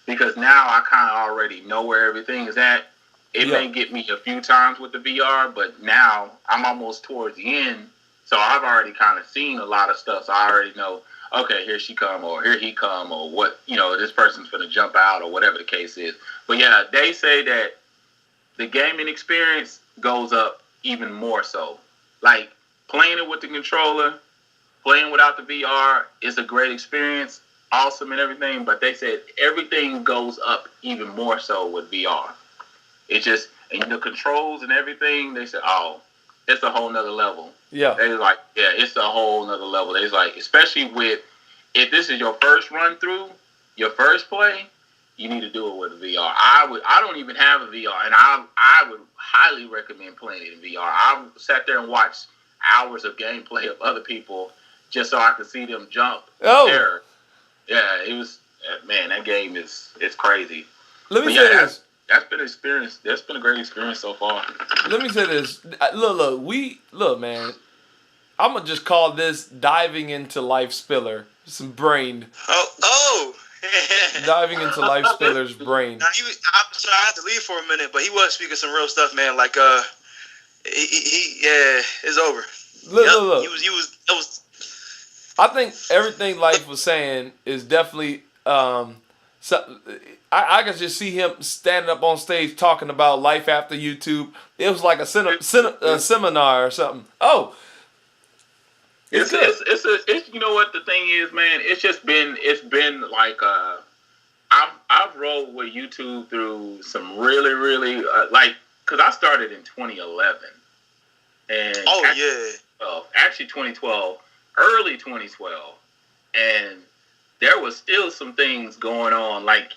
[SPEAKER 1] because now I kind of already know where everything is at. It may get me a few times with the VR, but now I'm almost towards the end, so I've already kind of seen a lot of stuff. So I already know, okay, here she come, or here he come, or what, this person's gonna jump out, or whatever the case is. But yeah, they say that the gaming experience goes up even more so. Like, playing it with the controller, playing without the VR is a great experience, awesome and everything, but they said everything goes up even more so with VR. It's just, and the controls and everything, they said, oh, it's a whole nother level. Yeah. They was like, yeah, it's a whole nother level. They was like, especially with, if this is your first run through, your first play, you need to do it with a VR. I don't even have a VR, and I would highly recommend playing it in VR. I sat there and watched hours of gameplay of other people just so I could see them jump. Oh. There. Yeah, it was, man, that game is crazy.
[SPEAKER 2] Let me say this.
[SPEAKER 1] That's been an experience. That's been a great experience so far.
[SPEAKER 2] Let me say this. Look, man. I'm gonna just call this diving into Life Spiller. Some brain.
[SPEAKER 3] Oh.
[SPEAKER 2] Diving into Life Spiller's brain.
[SPEAKER 3] Now, I'm sorry, I had to leave for a minute, but he was speaking some real stuff, man. Like, it's over.
[SPEAKER 2] Look.
[SPEAKER 3] He was.
[SPEAKER 2] I think everything Life was saying is definitely. I could just see him standing up on stage talking about life after YouTube. It was like a seminar or something. Oh,
[SPEAKER 1] it's you know what the thing is, man. It's been like I've rolled with YouTube through some really because I started in 2011 and actually 2012, early 2012, and there was still some things going on, it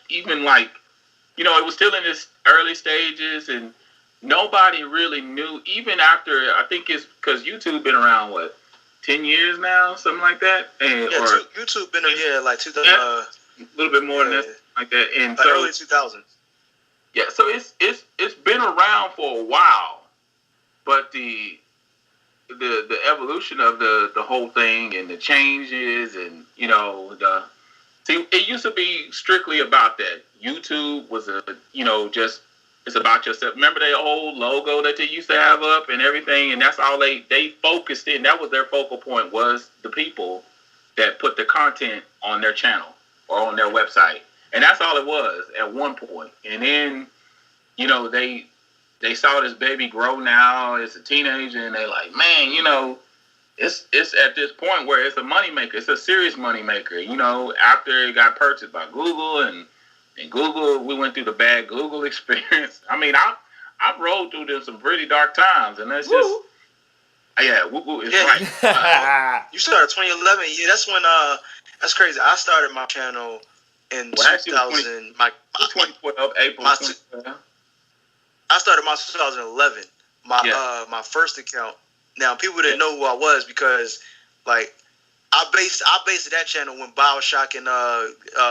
[SPEAKER 1] was still in its early stages, and nobody really knew, even after, I think it's because YouTube been around, 10 years now, something like that?
[SPEAKER 3] YouTube been here like 2000,
[SPEAKER 1] a little bit more than that, like that. And
[SPEAKER 3] like early 2000s.
[SPEAKER 1] Yeah, so it's been around for a while, but the evolution of the whole thing and the changes and it used to be strictly about that. YouTube was it's about yourself. Remember their whole logo that they used to have up and everything, and that's all they focused in. That was their focal point, was the people that put the content on their channel or on their website, and that's all it was at one point. And then they saw this baby grow now as a teenager, and they like, man, it's at this point where it's a moneymaker. It's a serious moneymaker. After it got purchased by Google and Google, we went through the bad Google experience. I mean, I've rolled through some pretty dark times, and that's just woo is right.
[SPEAKER 3] You started 2011. Yeah, that's when that's crazy. I started my channel in 2000.
[SPEAKER 1] 2012 April.
[SPEAKER 3] I started my 2011. My first account. Now, people didn't know who I was because, like, I based that channel when BioShock and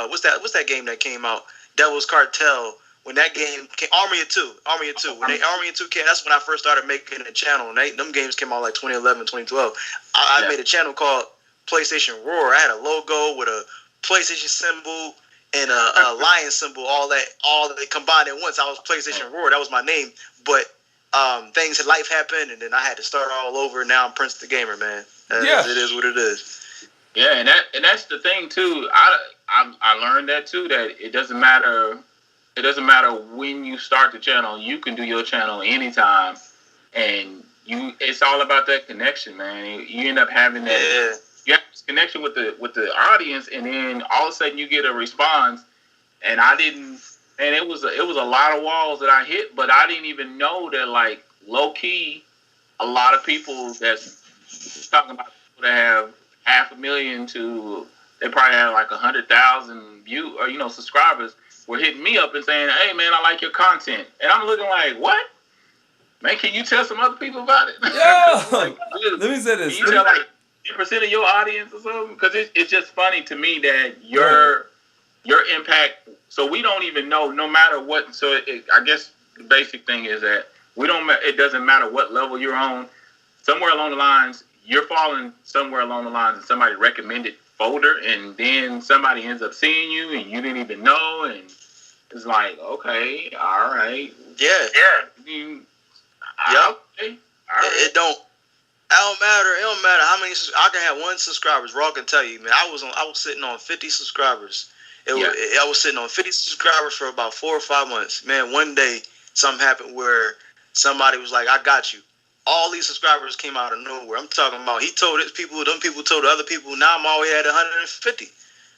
[SPEAKER 3] what's that game that came out? Devil's Cartel. When that game came, Army of Two. When Army of Two came, that's when I first started making a channel. And them games came out like 2011, 2012. I made a channel called PlayStation Roar. I had a logo with a PlayStation symbol and a lion symbol. All that combined at once. I was PlayStation Roar. That was my name. But things in life happened, and then I had to start all over. Now I'm PrinceThaGamer, man. It is what it is.
[SPEAKER 1] Yeah, and that's the thing too. I learned that too. That it doesn't matter. It doesn't matter when you start the channel. You can do your channel anytime, and it's all about that connection, man. You end up having that. Yeah. You have this connection with the audience, and then all of a sudden you get a response. And I didn't. And it was a lot of walls that I hit, but I didn't even know that, like, low key, a lot of people that's talking about people that have 500,000 to they probably have like 100,000 view or subscribers were hitting me up and saying, "Hey man, I like your content," and I'm looking like, "What? Man, can you tell some other people about it?"
[SPEAKER 2] Yeah.
[SPEAKER 1] Like,
[SPEAKER 2] Let me say this.
[SPEAKER 1] Can you tell like 10% of your audience or something? Because it's just funny to me that your impact. So we don't even know, no matter what. So I guess the basic thing is that we don't. It doesn't matter what level you're on. Somewhere along the lines, you're falling somewhere along the lines, and somebody recommended folder, and then somebody ends up seeing you, and you didn't even know, and it's like, okay, all right,
[SPEAKER 3] yeah.
[SPEAKER 1] Okay,
[SPEAKER 3] Yep.
[SPEAKER 1] all right.
[SPEAKER 3] It don't matter. It don't matter how many. I can have 1 subscribers. Raw can tell you, man. I was sitting on 50 subscribers. I was sitting on 50 subscribers for about 4 or 5 months. Man, one day something happened where somebody was like, "I got you." All these subscribers came out of nowhere. I'm talking about he told his people, them people told other people. Now I'm always at 150.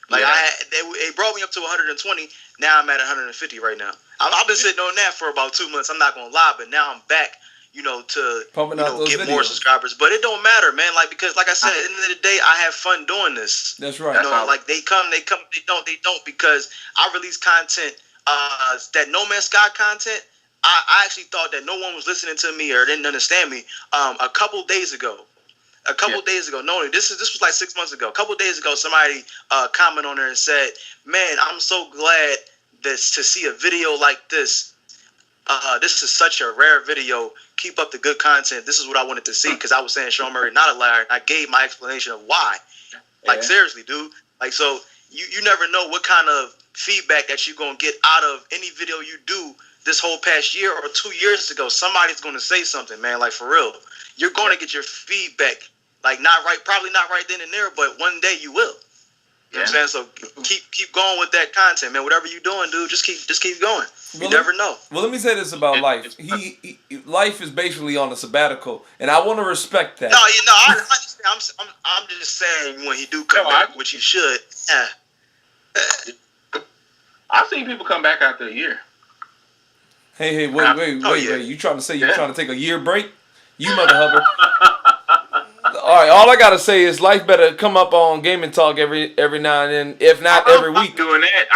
[SPEAKER 3] Like they brought me up to 120. Now I'm at 150 right now. I've been sitting on that for about 2 months. I'm not gonna lie, but now I'm back. To get more subscribers, but it don't matter, man. Like because, like I said, at the end of the day, I have fun doing this.
[SPEAKER 2] That's right.
[SPEAKER 3] Like they come, they don't because I release content, that No Man's Sky content. I actually thought that no one was listening to me or didn't understand me. A couple days ago, no, this was like 6 months ago. A couple days ago, somebody commented on there and said, "Man, I'm so glad to see a video like this. This is such a rare video. Keep up the good content. This is what I wanted to see," because I was saying Sean Murray not a liar. I gave my explanation of why. Like seriously, dude. Like so, you never know what kind of feedback that you're gonna get out of any video you do this whole past year or 2 years ago. Somebody's gonna say something, man. Like for real, you're gonna get your feedback. Like probably not right then and there, but one day you will. You know what I'm saying? So keep going with that content, man. Whatever you're doing, dude, just keep going. You never know.
[SPEAKER 2] Well, let me say this about life. Life is basically on a sabbatical, and I want to respect that.
[SPEAKER 3] No, I understand. I'm just saying when he do come back, which he should.
[SPEAKER 1] I've seen people come back after a year.
[SPEAKER 2] Hey, wait. You trying to say you're trying to take a year break? You mother hubber. All right, all I gotta say is life better come up on GamIN Talk every now and then, if not every week.
[SPEAKER 1] Doing that,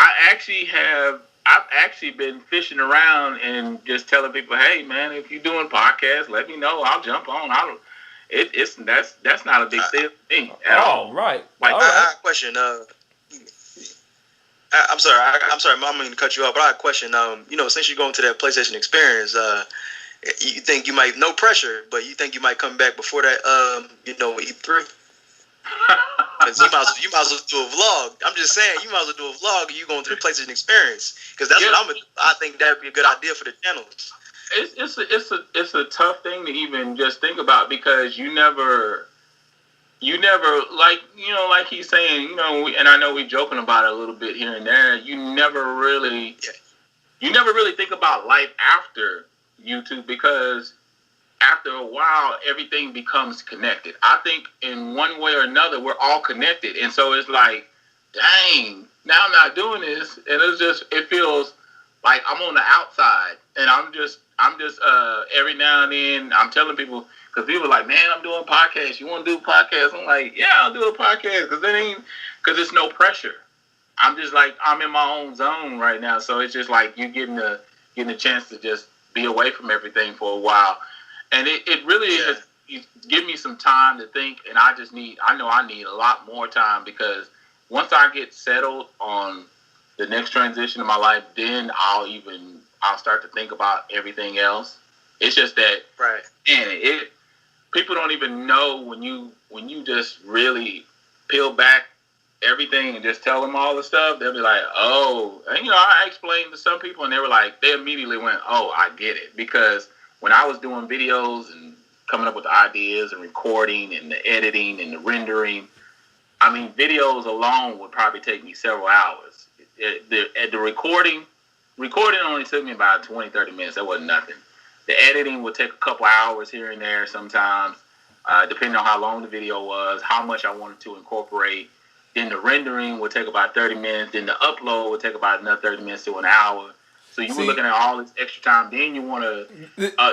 [SPEAKER 1] I've actually been fishing around and just telling people, "Hey, man, if you're doing podcasts, let me know. I'll jump on. That's not a big deal for me at all."
[SPEAKER 2] Right.
[SPEAKER 3] Like, all right. I have a question. I'm sorry. I'm going to cut you off, but I have a question. Since you're going to that PlayStation experience, you think you might, no pressure, but you think you might come back before that, E3? Because you might as well do a vlog. I'm just saying, you might as well do a vlog and you going to the PlayStation experience. Because that's what I think that would be a good idea for the channels.
[SPEAKER 1] It's a tough thing to even just think about because you never like he's saying, and I know we're joking about it a little bit here and there. You never really think about life after YouTube because after a while everything becomes connected. I think in one way or another we're all connected, and so it's like, dang, now I'm not doing this, and it feels like I'm on the outside, and I'm just every now and then I'm telling people. Because people are like, "Man, I'm doing podcasts. You want to do podcasts?" I'm like, "Yeah, I'll do a podcast." Because it's no pressure. I'm just like, I'm in my own zone right now. So it's just like you getting a chance to just be away from everything for a while. And it really has given me some time to think. And I know I need a lot more time because once I get settled on the next transition of my life, then I'll start to think about everything else. It's just that,
[SPEAKER 3] right?
[SPEAKER 1] And people don't even know when you just really peel back everything and just tell them all the stuff. They'll be like, "Oh," and I explained to some people, and they immediately went, "Oh, I get it." Because when I was doing videos and coming up with the ideas and recording and the editing and the rendering, I mean, videos alone would probably take me several hours. The recording only took me about 20-30 minutes. That wasn't nothing. The editing would take a couple hours here and there sometimes, depending on how long the video was, how much I wanted to incorporate. Then the rendering would take about 30 minutes. Then the upload would take about another 30 minutes to an hour. So you were looking at all this extra time. Then you want to,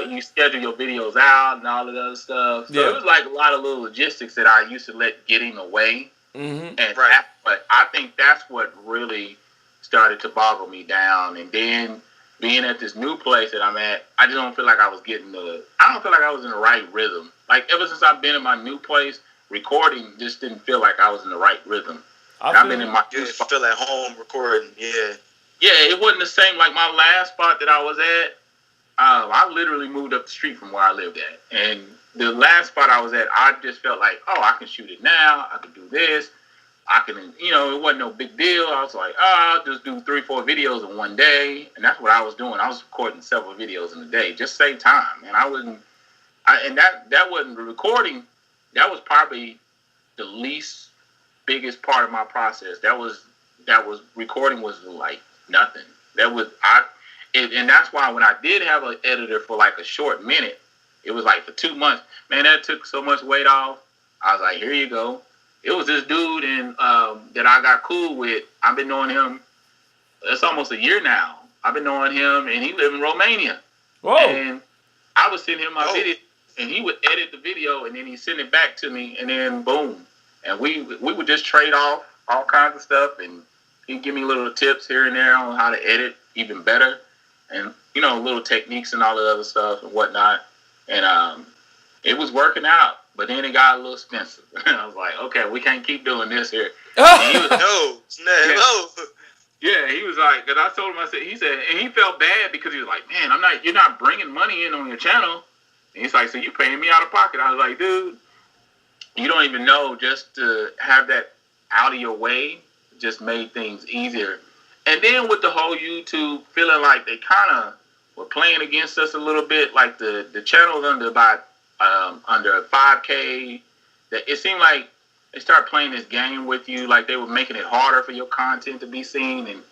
[SPEAKER 1] you schedule your videos out and all of that other stuff. So it was like a lot of little logistics that I used to let get in the way.
[SPEAKER 2] Mm-hmm.
[SPEAKER 1] And but I think that's what really started to boggle me down. And then being at this new place that I'm at, I just don't feel like I was I don't feel like I was in the right rhythm. Like ever since I've been in my new place, recording just didn't feel like I was in the right rhythm. I've been in my new spot.
[SPEAKER 3] Feel at home recording, yeah.
[SPEAKER 1] Yeah, it wasn't the same. Like my last spot that I was at, I literally moved up the street from where I lived at. And the last spot I was at, I just felt like, oh, I can shoot it now. I can do this. I can, it wasn't no big deal. I was like, I'll just do 3-4 videos in one day. And that's what I was doing. I was recording several videos in a day. Just save time. And that wasn't the recording. That was probably the least biggest part of my process. That was recording was like nothing. And that's why when I did have an editor for like a short minute, it was like for 2 months. Man, that took so much weight off. I was like, here you go. It was this dude that I got cool with. I've been knowing him. It's almost a year now. I've been knowing him, and he lived in Romania.
[SPEAKER 2] Whoa.
[SPEAKER 1] And I would send him my video, and he would edit the video, and then he'd send it back to me, and then boom. And we would just trade off all kinds of stuff, and he'd give me little tips here and there on how to edit even better, and little techniques and all the other stuff and whatnot. And it was working out, but then it got a little expensive. I was like, okay, we can't keep doing this here. And he was, yeah, he was like, because I told him, he said, and he felt bad because he was like, man, you're not bringing money in on your channel. And he's like, so you're paying me out of pocket. I was like, dude, you don't even know, just to have that out of your way just made things easier. And then with the whole YouTube feeling like they kind of were playing against us a little bit, like the channel's under 5K, that it seemed like they started playing this game with you, like they were making it harder for your content to be seen. And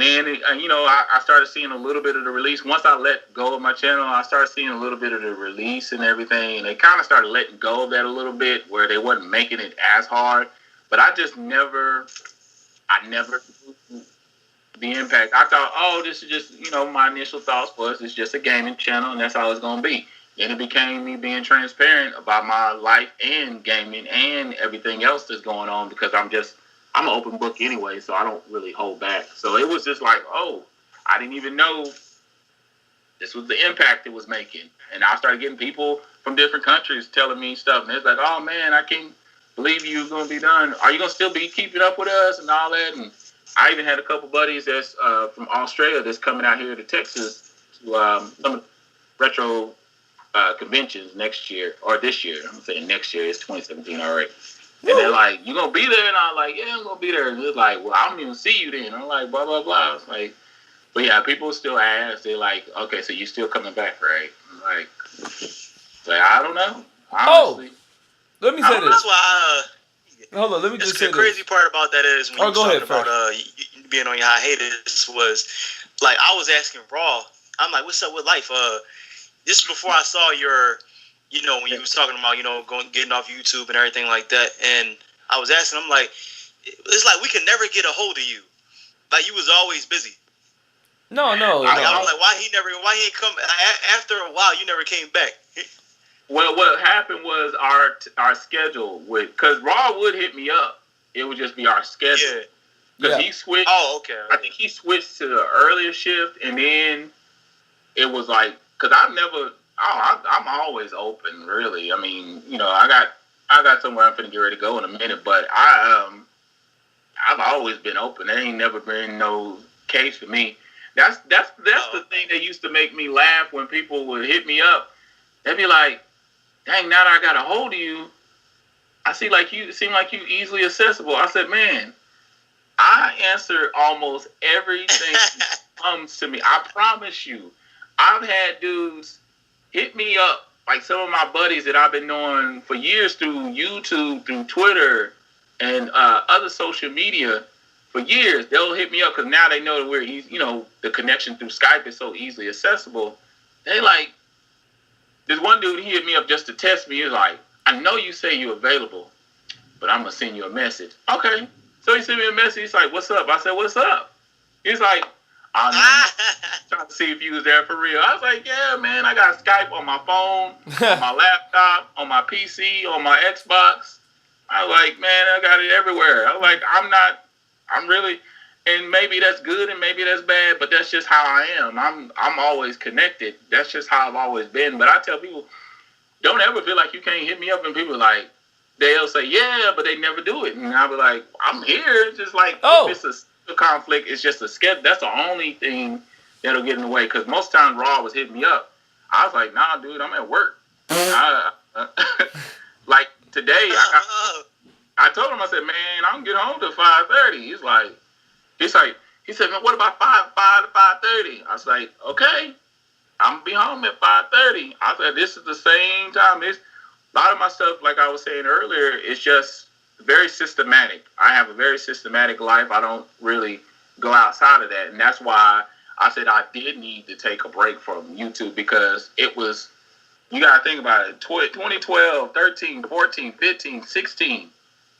[SPEAKER 1] then, I started seeing a little bit of the release. Once I let go of my channel, I started seeing a little bit of the release and everything. And they kind of started letting go of that a little bit, where they wasn't making it as hard. But I never the impact. I thought, this is just, my initial thoughts was it's just a gaming channel, and that's all it's going to be. Then it became me being transparent about my life and gaming and everything else that's going on, because I'm an open book anyway, so I don't really hold back. So it was just like, I didn't even know this was the impact it was making. And I started getting people from different countries telling me stuff. And it's like, oh, man, I can't believe you're going to be done. Are you going to still be keeping up with us and all that? And I even had a couple buddies that's from Australia that's coming out here to Texas to some retro conventions next year, or this year. I'm saying next year. It's 2017 already. And they're like, you gonna be there? And I'm like, yeah, I'm gonna be there. And they're like, well, I don't even see you then. I'm like, blah, blah, blah. I was like, but yeah, people still ask. They're like, okay, so you still coming back, right? I'm like, I don't know. Honestly.
[SPEAKER 2] Let me say this.
[SPEAKER 3] That's why,
[SPEAKER 2] hold on, let me just say this.
[SPEAKER 3] The crazy part about that is when you talking about you being on your hiatus was, like, I was asking Raw, I'm like, what's up with life? This is before I saw your, when you was talking about, getting off YouTube and everything like that. And I was asking him, like, it's like we can never get a hold of you. Like, you was always busy.
[SPEAKER 2] No.
[SPEAKER 3] I'm like, why he ain't come after a while? You never came back.
[SPEAKER 1] Well, what happened was our schedule because Raw would hit me up. It would just be our schedule. Because he switched. Oh, okay. I think he switched to the earlier shift, and then it was like, because I'm always open, really. I mean, I got somewhere I'm finna get ready to go in a minute, but I've always been open. There ain't never been no case for me. That's the thing that used to make me laugh when people would hit me up. They'd be like, dang, now that I got a hold of you, I seem like you easily accessible. I said, man, I answer almost everything that comes to me. I promise you. I've had dudes hit me up, like some of my buddies that I've been knowing for years through YouTube, through Twitter, and other social media for years. They'll hit me up because now they know that we're easy, the connection through Skype is so easily accessible. They like, this one dude, he hit me up just to test me. He was like, I know you say you're available, but I'm going to send you a message. Okay. So he sent me a message. He's like, what's up? I said, what's up? He's like, Trying to see if you was there for real. I was like, yeah, man, I got Skype on my phone, on my laptop, on my PC, on my Xbox. I was like, man, I got it everywhere. I was like, I'm really, and maybe that's good and maybe that's bad, but that's just how I am. I'm always connected. That's just how I've always been. But I tell people, don't ever feel like you can't hit me up, and people like, they'll say, yeah, but they never do it. And I'll be like, I'm here. It's just like, if it's a conflict, it's just a schedule. That's the only thing that'll get in the way. Because most times Raw was hitting me up. I was like, nah, dude, I'm at work. Like today, I told him, I said, man, I don't get home till 5:30. He said, man, what about 5 to 5:30? I was like, okay, I'm gonna be home at 5:30. I said, this is the same time. A lot of my stuff, like I was saying earlier, is just very systematic. I have a very systematic life. I don't really go outside of that. And that's why I said I did need to take a break from YouTube, because it was, you got to think about it, 2012, 13, 14, 15, 16,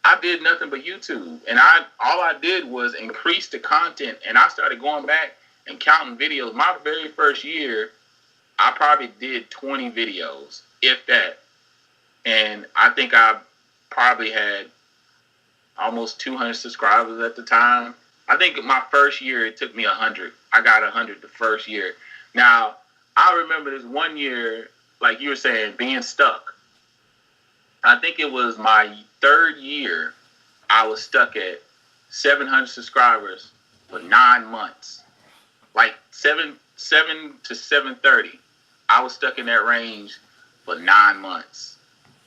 [SPEAKER 1] I did nothing but YouTube. And all I did was increase the content, and I started going back and counting videos. My very first year, I probably did 20 videos, if that. And I think I probably had almost 200 subscribers at the time. I think my first year, it took me 100. I got 100 the first year. Now, I remember this one year, like you were saying, being stuck. I think it was my third year, I was stuck at 700 subscribers for 9 months. Like 7 to 730. I was stuck in that range for 9 months.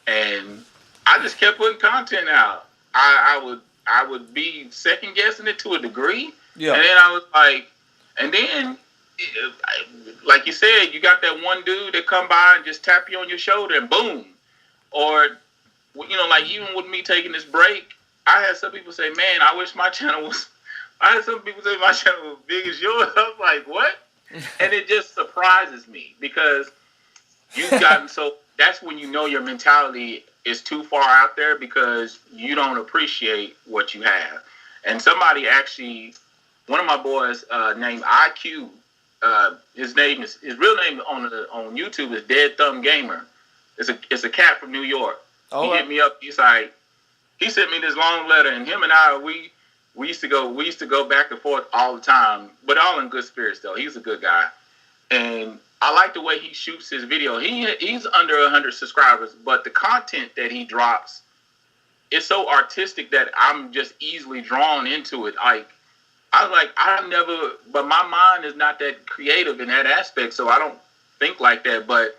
[SPEAKER 1] And I just kept putting content out. I would be second guessing it to a degree. Yeah. And then I was like, and then, like you said, you got that one dude that come by and just tap you on your shoulder and boom. Or, like even with me taking this break, I had some people say, man, I wish my channel was, I had some people say my channel was big as yours. I was like, what? And it just surprises me, because you've gotten so, that's when you know your mentality is too far out there, because you don't appreciate what you have. And somebody actually, one of my boys named IQ, his real name on YouTube is Dead Thumb Gamer. It's a cat from New York. He hit me up. He sent me this long letter, and him and I, we used to go back and forth all the time, but all in good spirits though. He's a good guy. And I like the way he shoots his video. He's under 100 subscribers, but the content that he drops is so artistic that I'm just easily drawn into it. Like, but my mind is not that creative in that aspect, so I don't think like that. But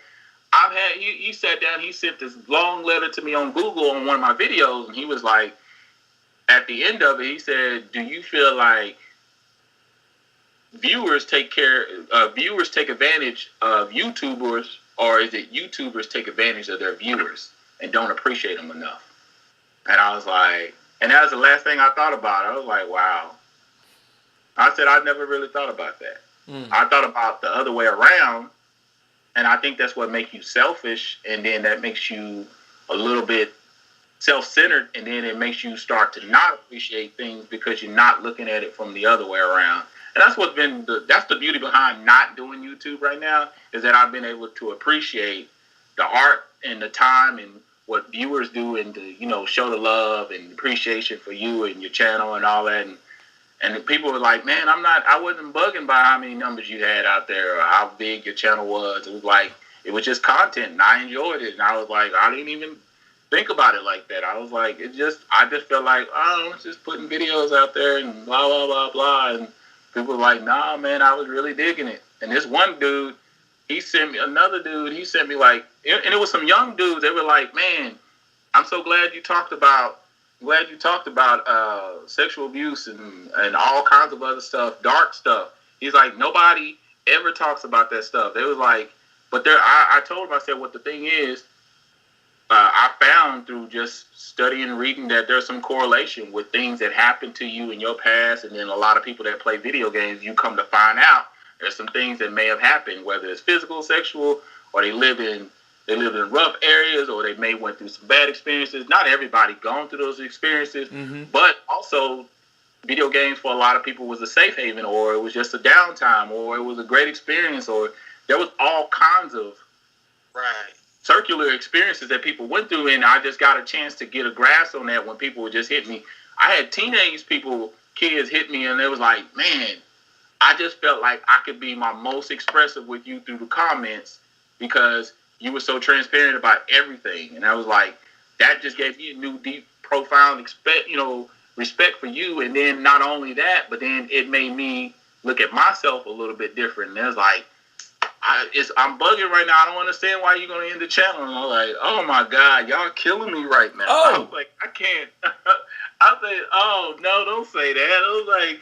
[SPEAKER 1] he sat down, he sent this long letter to me on Google on one of my videos, and he was like, at the end of it, he said, do you feel like viewers take advantage of YouTubers, or is it YouTubers take advantage of their viewers and don't appreciate them enough? And I was like, and that was the last thing I thought about. I was like, wow. I said, I never really thought about that. I thought about the other way around, and I think that's what makes you selfish, and then that makes you a little bit self-centered, and then it makes you start to not appreciate things because you're not looking at it from the other way around. And that's that's the beauty behind not doing YouTube right now, is that I've been able to appreciate the art and the time and what viewers do, and to, show the love and appreciation for you and your channel and all that. And the people were like, man, I wasn't bugging by how many numbers you had out there or how big your channel was. It was like, it was just content, and I enjoyed it. And I was like, I didn't even think about it like that. I was like, I just felt like, oh, I'm just putting videos out there and blah, blah, blah, blah. And people were like, nah, man, I was really digging it. And this one dude, he sent me like, and it was some young dudes. They were like, man, I'm so glad you talked about sexual abuse and all kinds of other stuff, dark stuff. He's like, nobody ever talks about that stuff. They was like, but I told him, I said, what the thing is, I found through just studying and reading that there's some correlation with things that happened to you in your past, and then a lot of people that play video games, you come to find out there's some things that may have happened, whether it's physical, sexual, or they live in rough areas, or they may went through some bad experiences. Not everybody gone through those experiences, but also video games for a lot of people was a safe haven, or it was just a downtime, or it was a great experience, or there was all kinds of circular experiences that people went through, and I just got a chance to get a grasp on that when people would just hit me. I had kids hit me, and it was like, man, I just felt like I could be my most expressive with you through the comments because you were so transparent about everything. And I was like, that just gave me a new, deep, profound respect for you. And then not only that, but then it made me look at myself a little bit different. And it was like, I'm bugging right now. I don't understand why you're going to end the channel. And I'm like, oh my God, y'all killing me right now.
[SPEAKER 2] Oh.
[SPEAKER 1] I was like, I can't. I said, oh no, don't say that. I was like,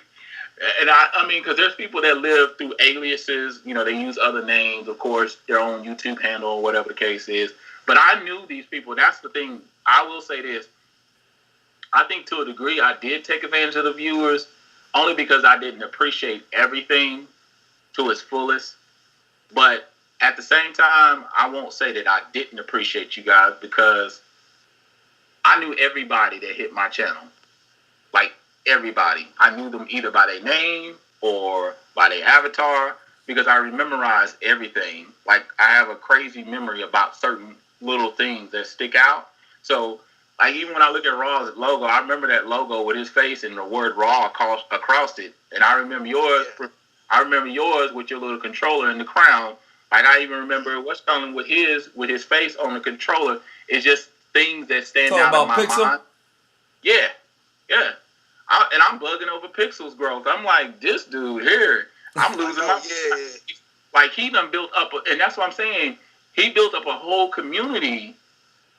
[SPEAKER 1] and I mean, because there's people that live through aliases. You know, they use other names, of course, their own YouTube handle or whatever the case is. But I knew these people. That's the thing. I will say this. I think to a degree I did take advantage of the viewers only because I didn't appreciate everything to its fullest. But at the same time, I won't say that I didn't appreciate you guys because I knew everybody that hit my channel. Like, everybody. I knew them either by their name or by their avatar because I memorized everything. Like, I have a crazy memory about certain little things that stick out. So, like, even when I look at Raw's logo, I remember that logo with his face and the word Raw across it. And I remember yours. I remember yours with your little controller and the crown. Like, I even remember what's going with his face on the controller. It's just things that stand out in my mind. Yeah. And I'm bugging over Pixel's growth. I'm like, this dude here, I'm losing my... Like, he done built up... And that's what I'm saying. He built up a whole community,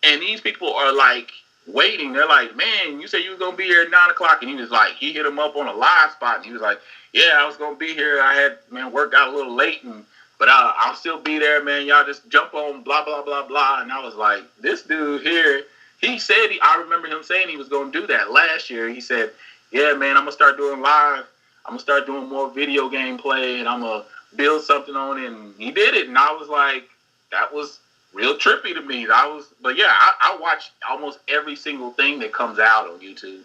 [SPEAKER 1] and these people are, like, waiting. They're like, man, you said you were going to be here at 9 o'clock. And he was like, he hit him up on a live spot, and he was like, yeah, I was going to be here. I had, worked out a little late, but I'll still be there, man. Y'all just jump on, blah, blah, blah, blah. And I was like, this dude here, he said, I remember him saying he was going to do that last year. He said, yeah, man, I'm going to start doing live. I'm going to start doing more video game play, and I'm going to build something on it. And he did it. And I was like, that was real trippy to me. But yeah, I watch almost every single thing that comes out on YouTube.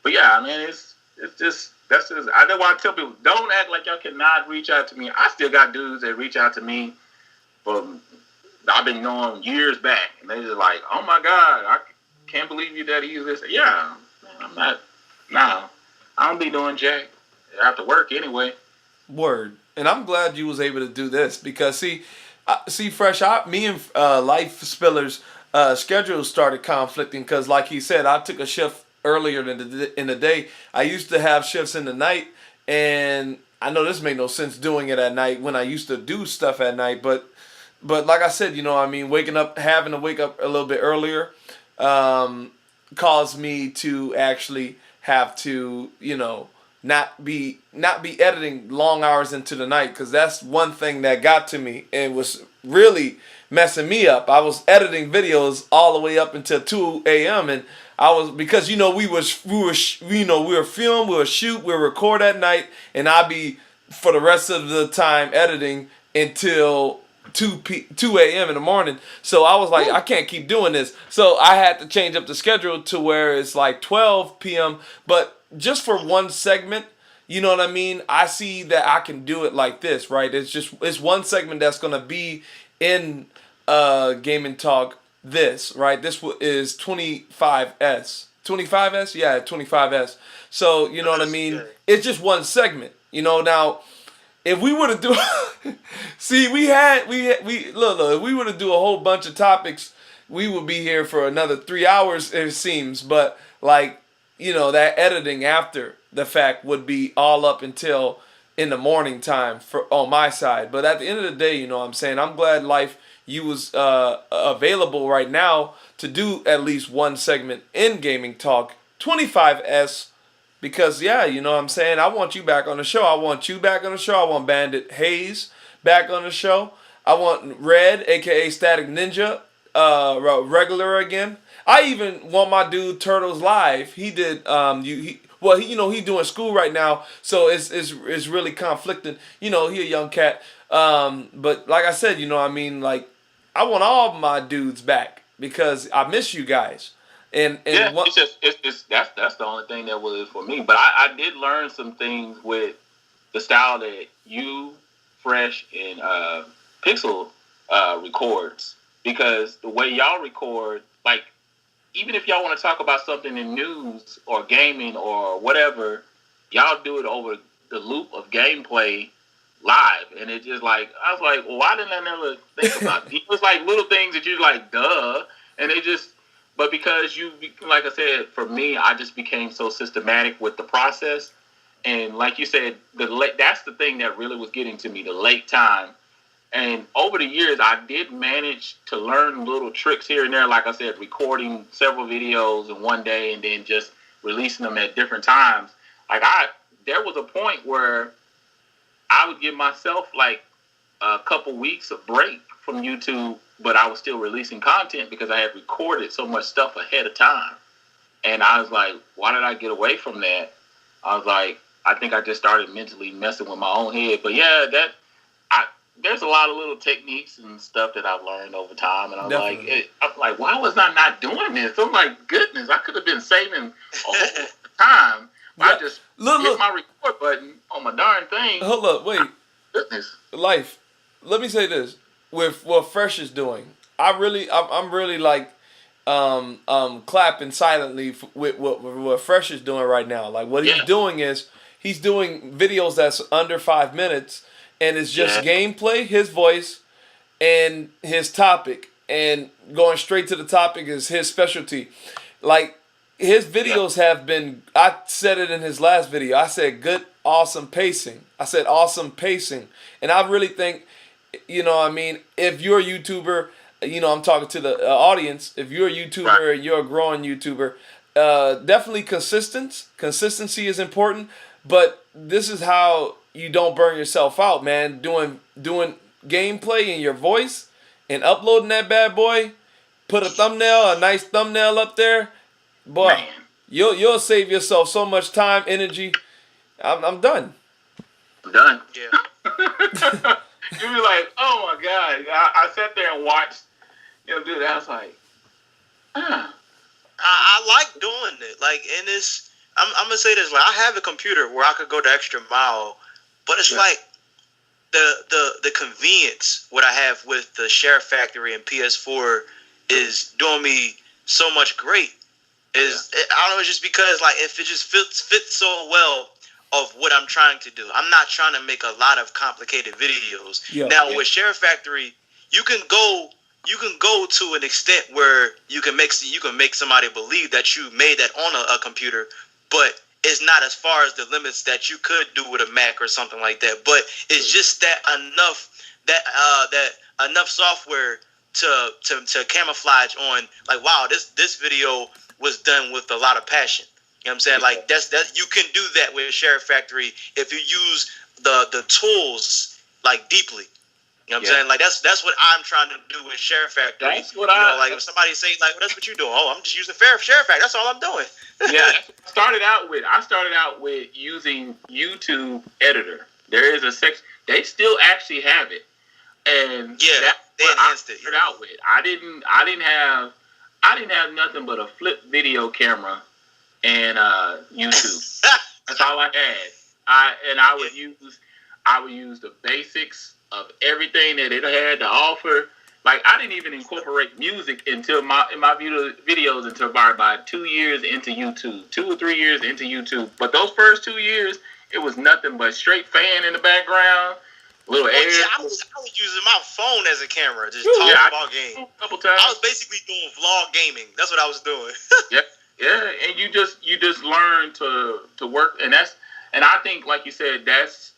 [SPEAKER 1] But yeah, man, it's just, that's just, I know why I tell people, don't act like y'all cannot reach out to me. I still got dudes that reach out to me from, I've been knowing years back. And they just like, oh my God, I can't believe you that easy. Yeah, I'm not. No, I don't be doing jack. I have to work anyway.
[SPEAKER 2] Word. And I'm glad you was able to do this because see, Fresh, me and Life Spiller's schedules started conflicting because, like he said, I took a shift earlier in the day. I used to have shifts in the night, and I know this made no sense doing it at night when I used to do stuff at night. But like I said, having to wake up a little bit earlier caused me to actually have to, not be editing long hours into the night, because that's one thing that got to me and was really messing me up. I was editing videos all the way up until 2 a.m. and I was, because we were film, we would shoot, we would record at night, and I'd be for the rest of the time editing until 2 a.m. in the morning. So I was like, I can't keep doing this. So I had to change up the schedule to where it's like 12 p.m. But just for one segment, you know what I mean? I see that I can do it like this, right? It's one segment that's going to be in GamIN Talk this, right? This is 25S. 25S? Yeah, 25S. So, you know what I mean? It's just one segment. Now, if we were to do... see, look, if we were to do a whole bunch of topics, we would be here for another 3 hours, it seems. But, like, that editing after the fact would be all up until in the morning time on my side. But at the end of the day, you know what I'm saying? I'm glad Life, you was available right now to do at least one segment in GamIN Talk 25S. Because, yeah, you know what I'm saying? I want you back on the show. I want you back on the show. I want Bandit Hayes back on the show. I want Red, a.k.a. Static Ninja, regular again. I even want my dude Turtles Live. He did, he doing school right now, so it's really conflicting. He a young cat. But like I said, like, I want all my dudes back because I miss you guys. And
[SPEAKER 1] yeah,
[SPEAKER 2] what,
[SPEAKER 1] it's just that's the only thing that was for me. But I did learn some things with the style that you, Fresh, and Pixel records, because the way y'all record, like, even if y'all want to talk about something in news or gaming or whatever, y'all do it over the loop of gameplay live, and it just like, I was like, well, why didn't I never think about it? It was like little things that you're like, duh, and they just, but because you, like I said, for me, I just became so systematic with the process, and like you said, that's the thing that really was getting to me, the late time. And over the years, I did manage to learn little tricks here and there. Like I said, recording several videos in one day and then just releasing them at different times. Like there was a point where I would give myself like a couple weeks of break from YouTube, but I was still releasing content because I had recorded so much stuff ahead of time. And I was like, why did I get away from that? I was like, I think I just started mentally messing with my own head. But yeah, there's a lot of little techniques and stuff that I've learned over time, and I'm like, why was I not doing this? I'm like, goodness, I could have been saving a whole time. But I just hit my record button on my darn thing.
[SPEAKER 2] Hold up, wait.
[SPEAKER 1] Goodness.
[SPEAKER 2] Life. Let me say this. With what Fresh is doing, I'm really like clapping silently with what Fresh is doing right now. Like what he's doing is he's doing videos that's under 5 minutes. And it's just gameplay, his voice, and his topic. And going straight to the topic is his specialty. Like, his videos have been, I said it in his last video, I said good, awesome pacing. I said awesome pacing. And I really think, you know what I mean, if you're a YouTuber, you know, I'm talking to the audience, if you're a YouTuber and you're a growing YouTuber, definitely consistency is important. But this is how you don't burn yourself out, man. Doing gameplay in your voice and uploading that bad boy. Put a nice thumbnail up there, boy. Man. You'll save yourself so much time, energy. I'm done.
[SPEAKER 1] I'm done.
[SPEAKER 3] Yeah.
[SPEAKER 1] You'll be like, oh my god. I sat there and watched him do that. I was like,
[SPEAKER 3] I like doing it. Like, and it's, I'm gonna say this, like, I have a computer where I could go the extra mile, but it's like the convenience what I have with the Share Factory and PS4 is doing me so much great. I don't know, it's just because like if it just fits so well of what I'm trying to do. I'm not trying to make a lot of complicated videos. With Share Factory, you can go to an extent where you can make somebody believe that you made that on a computer, but it's not as far as the limits that you could do with a Mac or something like that. But it's just that enough software to camouflage on, like, wow, this video was done with a lot of passion. You know what I'm saying? Like that you can do that with Share Factory if you use the tools like deeply. You know what I'm saying? Like that's what I'm trying to do with Share Factory.
[SPEAKER 1] That's what
[SPEAKER 3] like if somebody say like, well, that's what you're doing. Oh, I'm just using Share Factory. That's all I'm doing.
[SPEAKER 1] I started out with using YouTube Editor. There is a section. They still actually have it, and
[SPEAKER 3] they enhanced it.
[SPEAKER 1] Started out with. I didn't have nothing but a flip video camera and YouTube. That's all I had. I would use the basics of everything that it had to offer. Like, I didn't even incorporate music until in my videos until about 2 years into YouTube, 2 or 3 years into YouTube. But those first 2 years, it was nothing but straight fan in the background, little air.
[SPEAKER 3] I was using my phone as a camera, just talking about games.
[SPEAKER 1] A couple times.
[SPEAKER 3] I was basically doing vlog gaming. That's what I was doing.
[SPEAKER 1] And you just learn to work, and I think, like you said, that's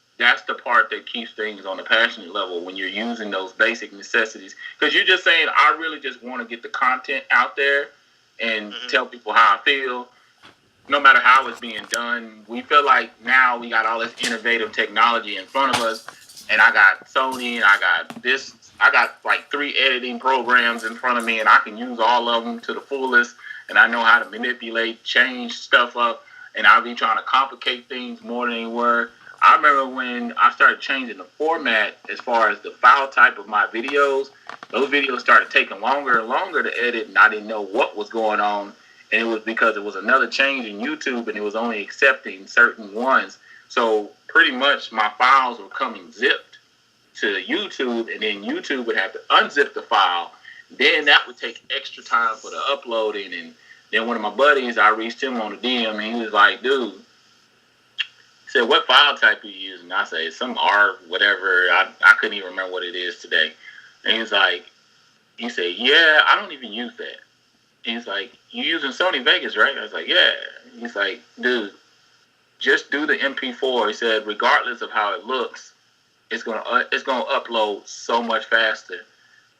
[SPEAKER 1] the part that keeps things on a passionate level when you're using those basic necessities. Because you're just saying, I really just want to get the content out there and tell people how I feel, no matter how it's being done. We feel like now we got all this innovative technology in front of us, and I got Sony, and I got like 3 editing programs in front of me, and I can use all of them to the fullest, and I know how to manipulate, change stuff up, and I'll be trying to complicate things more than they were. I remember when I started changing the format as far as the file type of my videos, those videos started taking longer and longer to edit, and I didn't know what was going on. and it was because it was another change in YouTube, and it was only accepting certain ones. So pretty much my files were coming zipped to YouTube, and then YouTube would have to unzip the file. Then that would take extra time for the uploading. And then one of my buddies, I reached him on the DM, and he was like, dude, he said, what file type are you using? I say, some R, whatever. I couldn't even remember what it is today. And he was like, he said, yeah, I don't even use that. And he's like, you using Sony Vegas, right? I was like, yeah. He's like, dude, just do the MP4. He said, regardless of how it looks, it's gonna upload so much faster.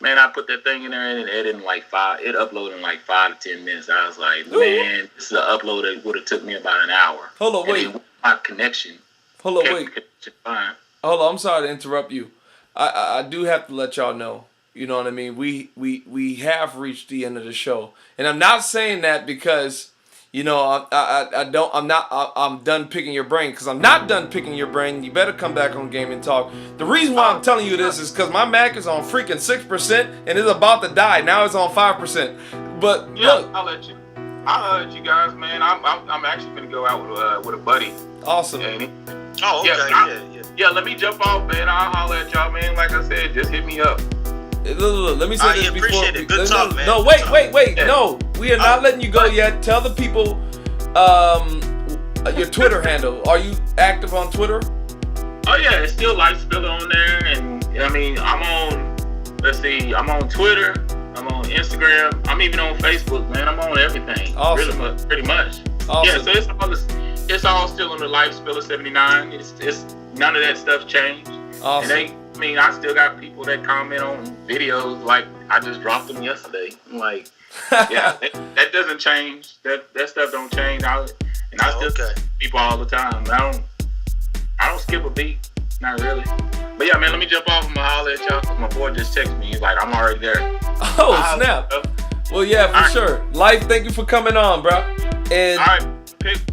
[SPEAKER 1] Man, I put that thing in there and it uploaded in like 5 to 10 minutes. I was like, man, this is an upload that would have took me about an hour.
[SPEAKER 2] Hold on, wait.
[SPEAKER 1] My connection.
[SPEAKER 2] Hold on, wait.
[SPEAKER 1] Fine.
[SPEAKER 2] Hold on, I'm sorry to interrupt you. I do have to let y'all know. You know what I mean? We have reached the end of the show, and I'm not saying that because, you know, I'm done picking your brain, because I'm not done picking your brain. You better come back on GamIN Talk. The reason why I'm telling you this is because my Mac is on freaking 6% and it's about to die. Now it's on 5%. But
[SPEAKER 1] yeah,
[SPEAKER 2] look,
[SPEAKER 1] I'll let you guys, man. I'm actually gonna go out with a buddy.
[SPEAKER 2] Awesome.
[SPEAKER 3] Oh, okay.
[SPEAKER 1] Yeah, let me jump off, man. I'll holler at y'all, man. Like I said, just hit me up.
[SPEAKER 2] Look, let me say this before.
[SPEAKER 3] Appreciate it. Good talk, man.
[SPEAKER 2] No, wait.
[SPEAKER 1] Yeah.
[SPEAKER 2] No, we are not letting you go yet. Tell the people your Twitter handle. Are you active on Twitter?
[SPEAKER 1] Oh yeah, it's still LifeSpiller on there, and I mean, I'm on Twitter, I'm on Instagram, I'm even on Facebook, man. I'm on everything.
[SPEAKER 2] Awesome.
[SPEAKER 1] Pretty much.
[SPEAKER 2] Awesome.
[SPEAKER 1] Yeah, so it's all still under LifeSpiller 79. It's none of that stuff changed.
[SPEAKER 2] Awesome.
[SPEAKER 1] And I still got people that comment on videos like I just dropped them yesterday. I'm like, yeah, that doesn't change. That stuff don't change. I still see people all the time. I don't skip a beat, not really. But yeah, man, let me jump off and holler at y'all. My boy just texted me. He's like, I'm already there.
[SPEAKER 2] Oh, snap. Well, yeah, for sure. Life, thank you for coming on, bro. And
[SPEAKER 1] all right,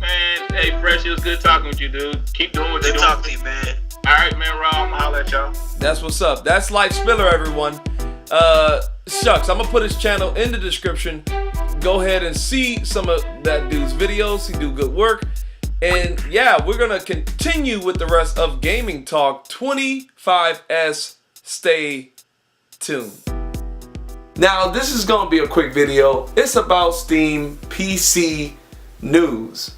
[SPEAKER 1] man. Hey, Fresh, it was good talking with you, dude. Keep doing what you're doing.
[SPEAKER 3] Good talking to you, man.
[SPEAKER 1] All right, man, Raw, I'm gonna holler at y'all.
[SPEAKER 2] that's what's up. That's LifeSpiller, everyone. Shucks, I'm gonna put his channel in the description. Go ahead and see some of that dude's videos. He do good work. And yeah, we're gonna continue with the rest of GamIN Talk 25S. Stay tuned. Now, this is gonna be a quick video. It's about Steam PC news.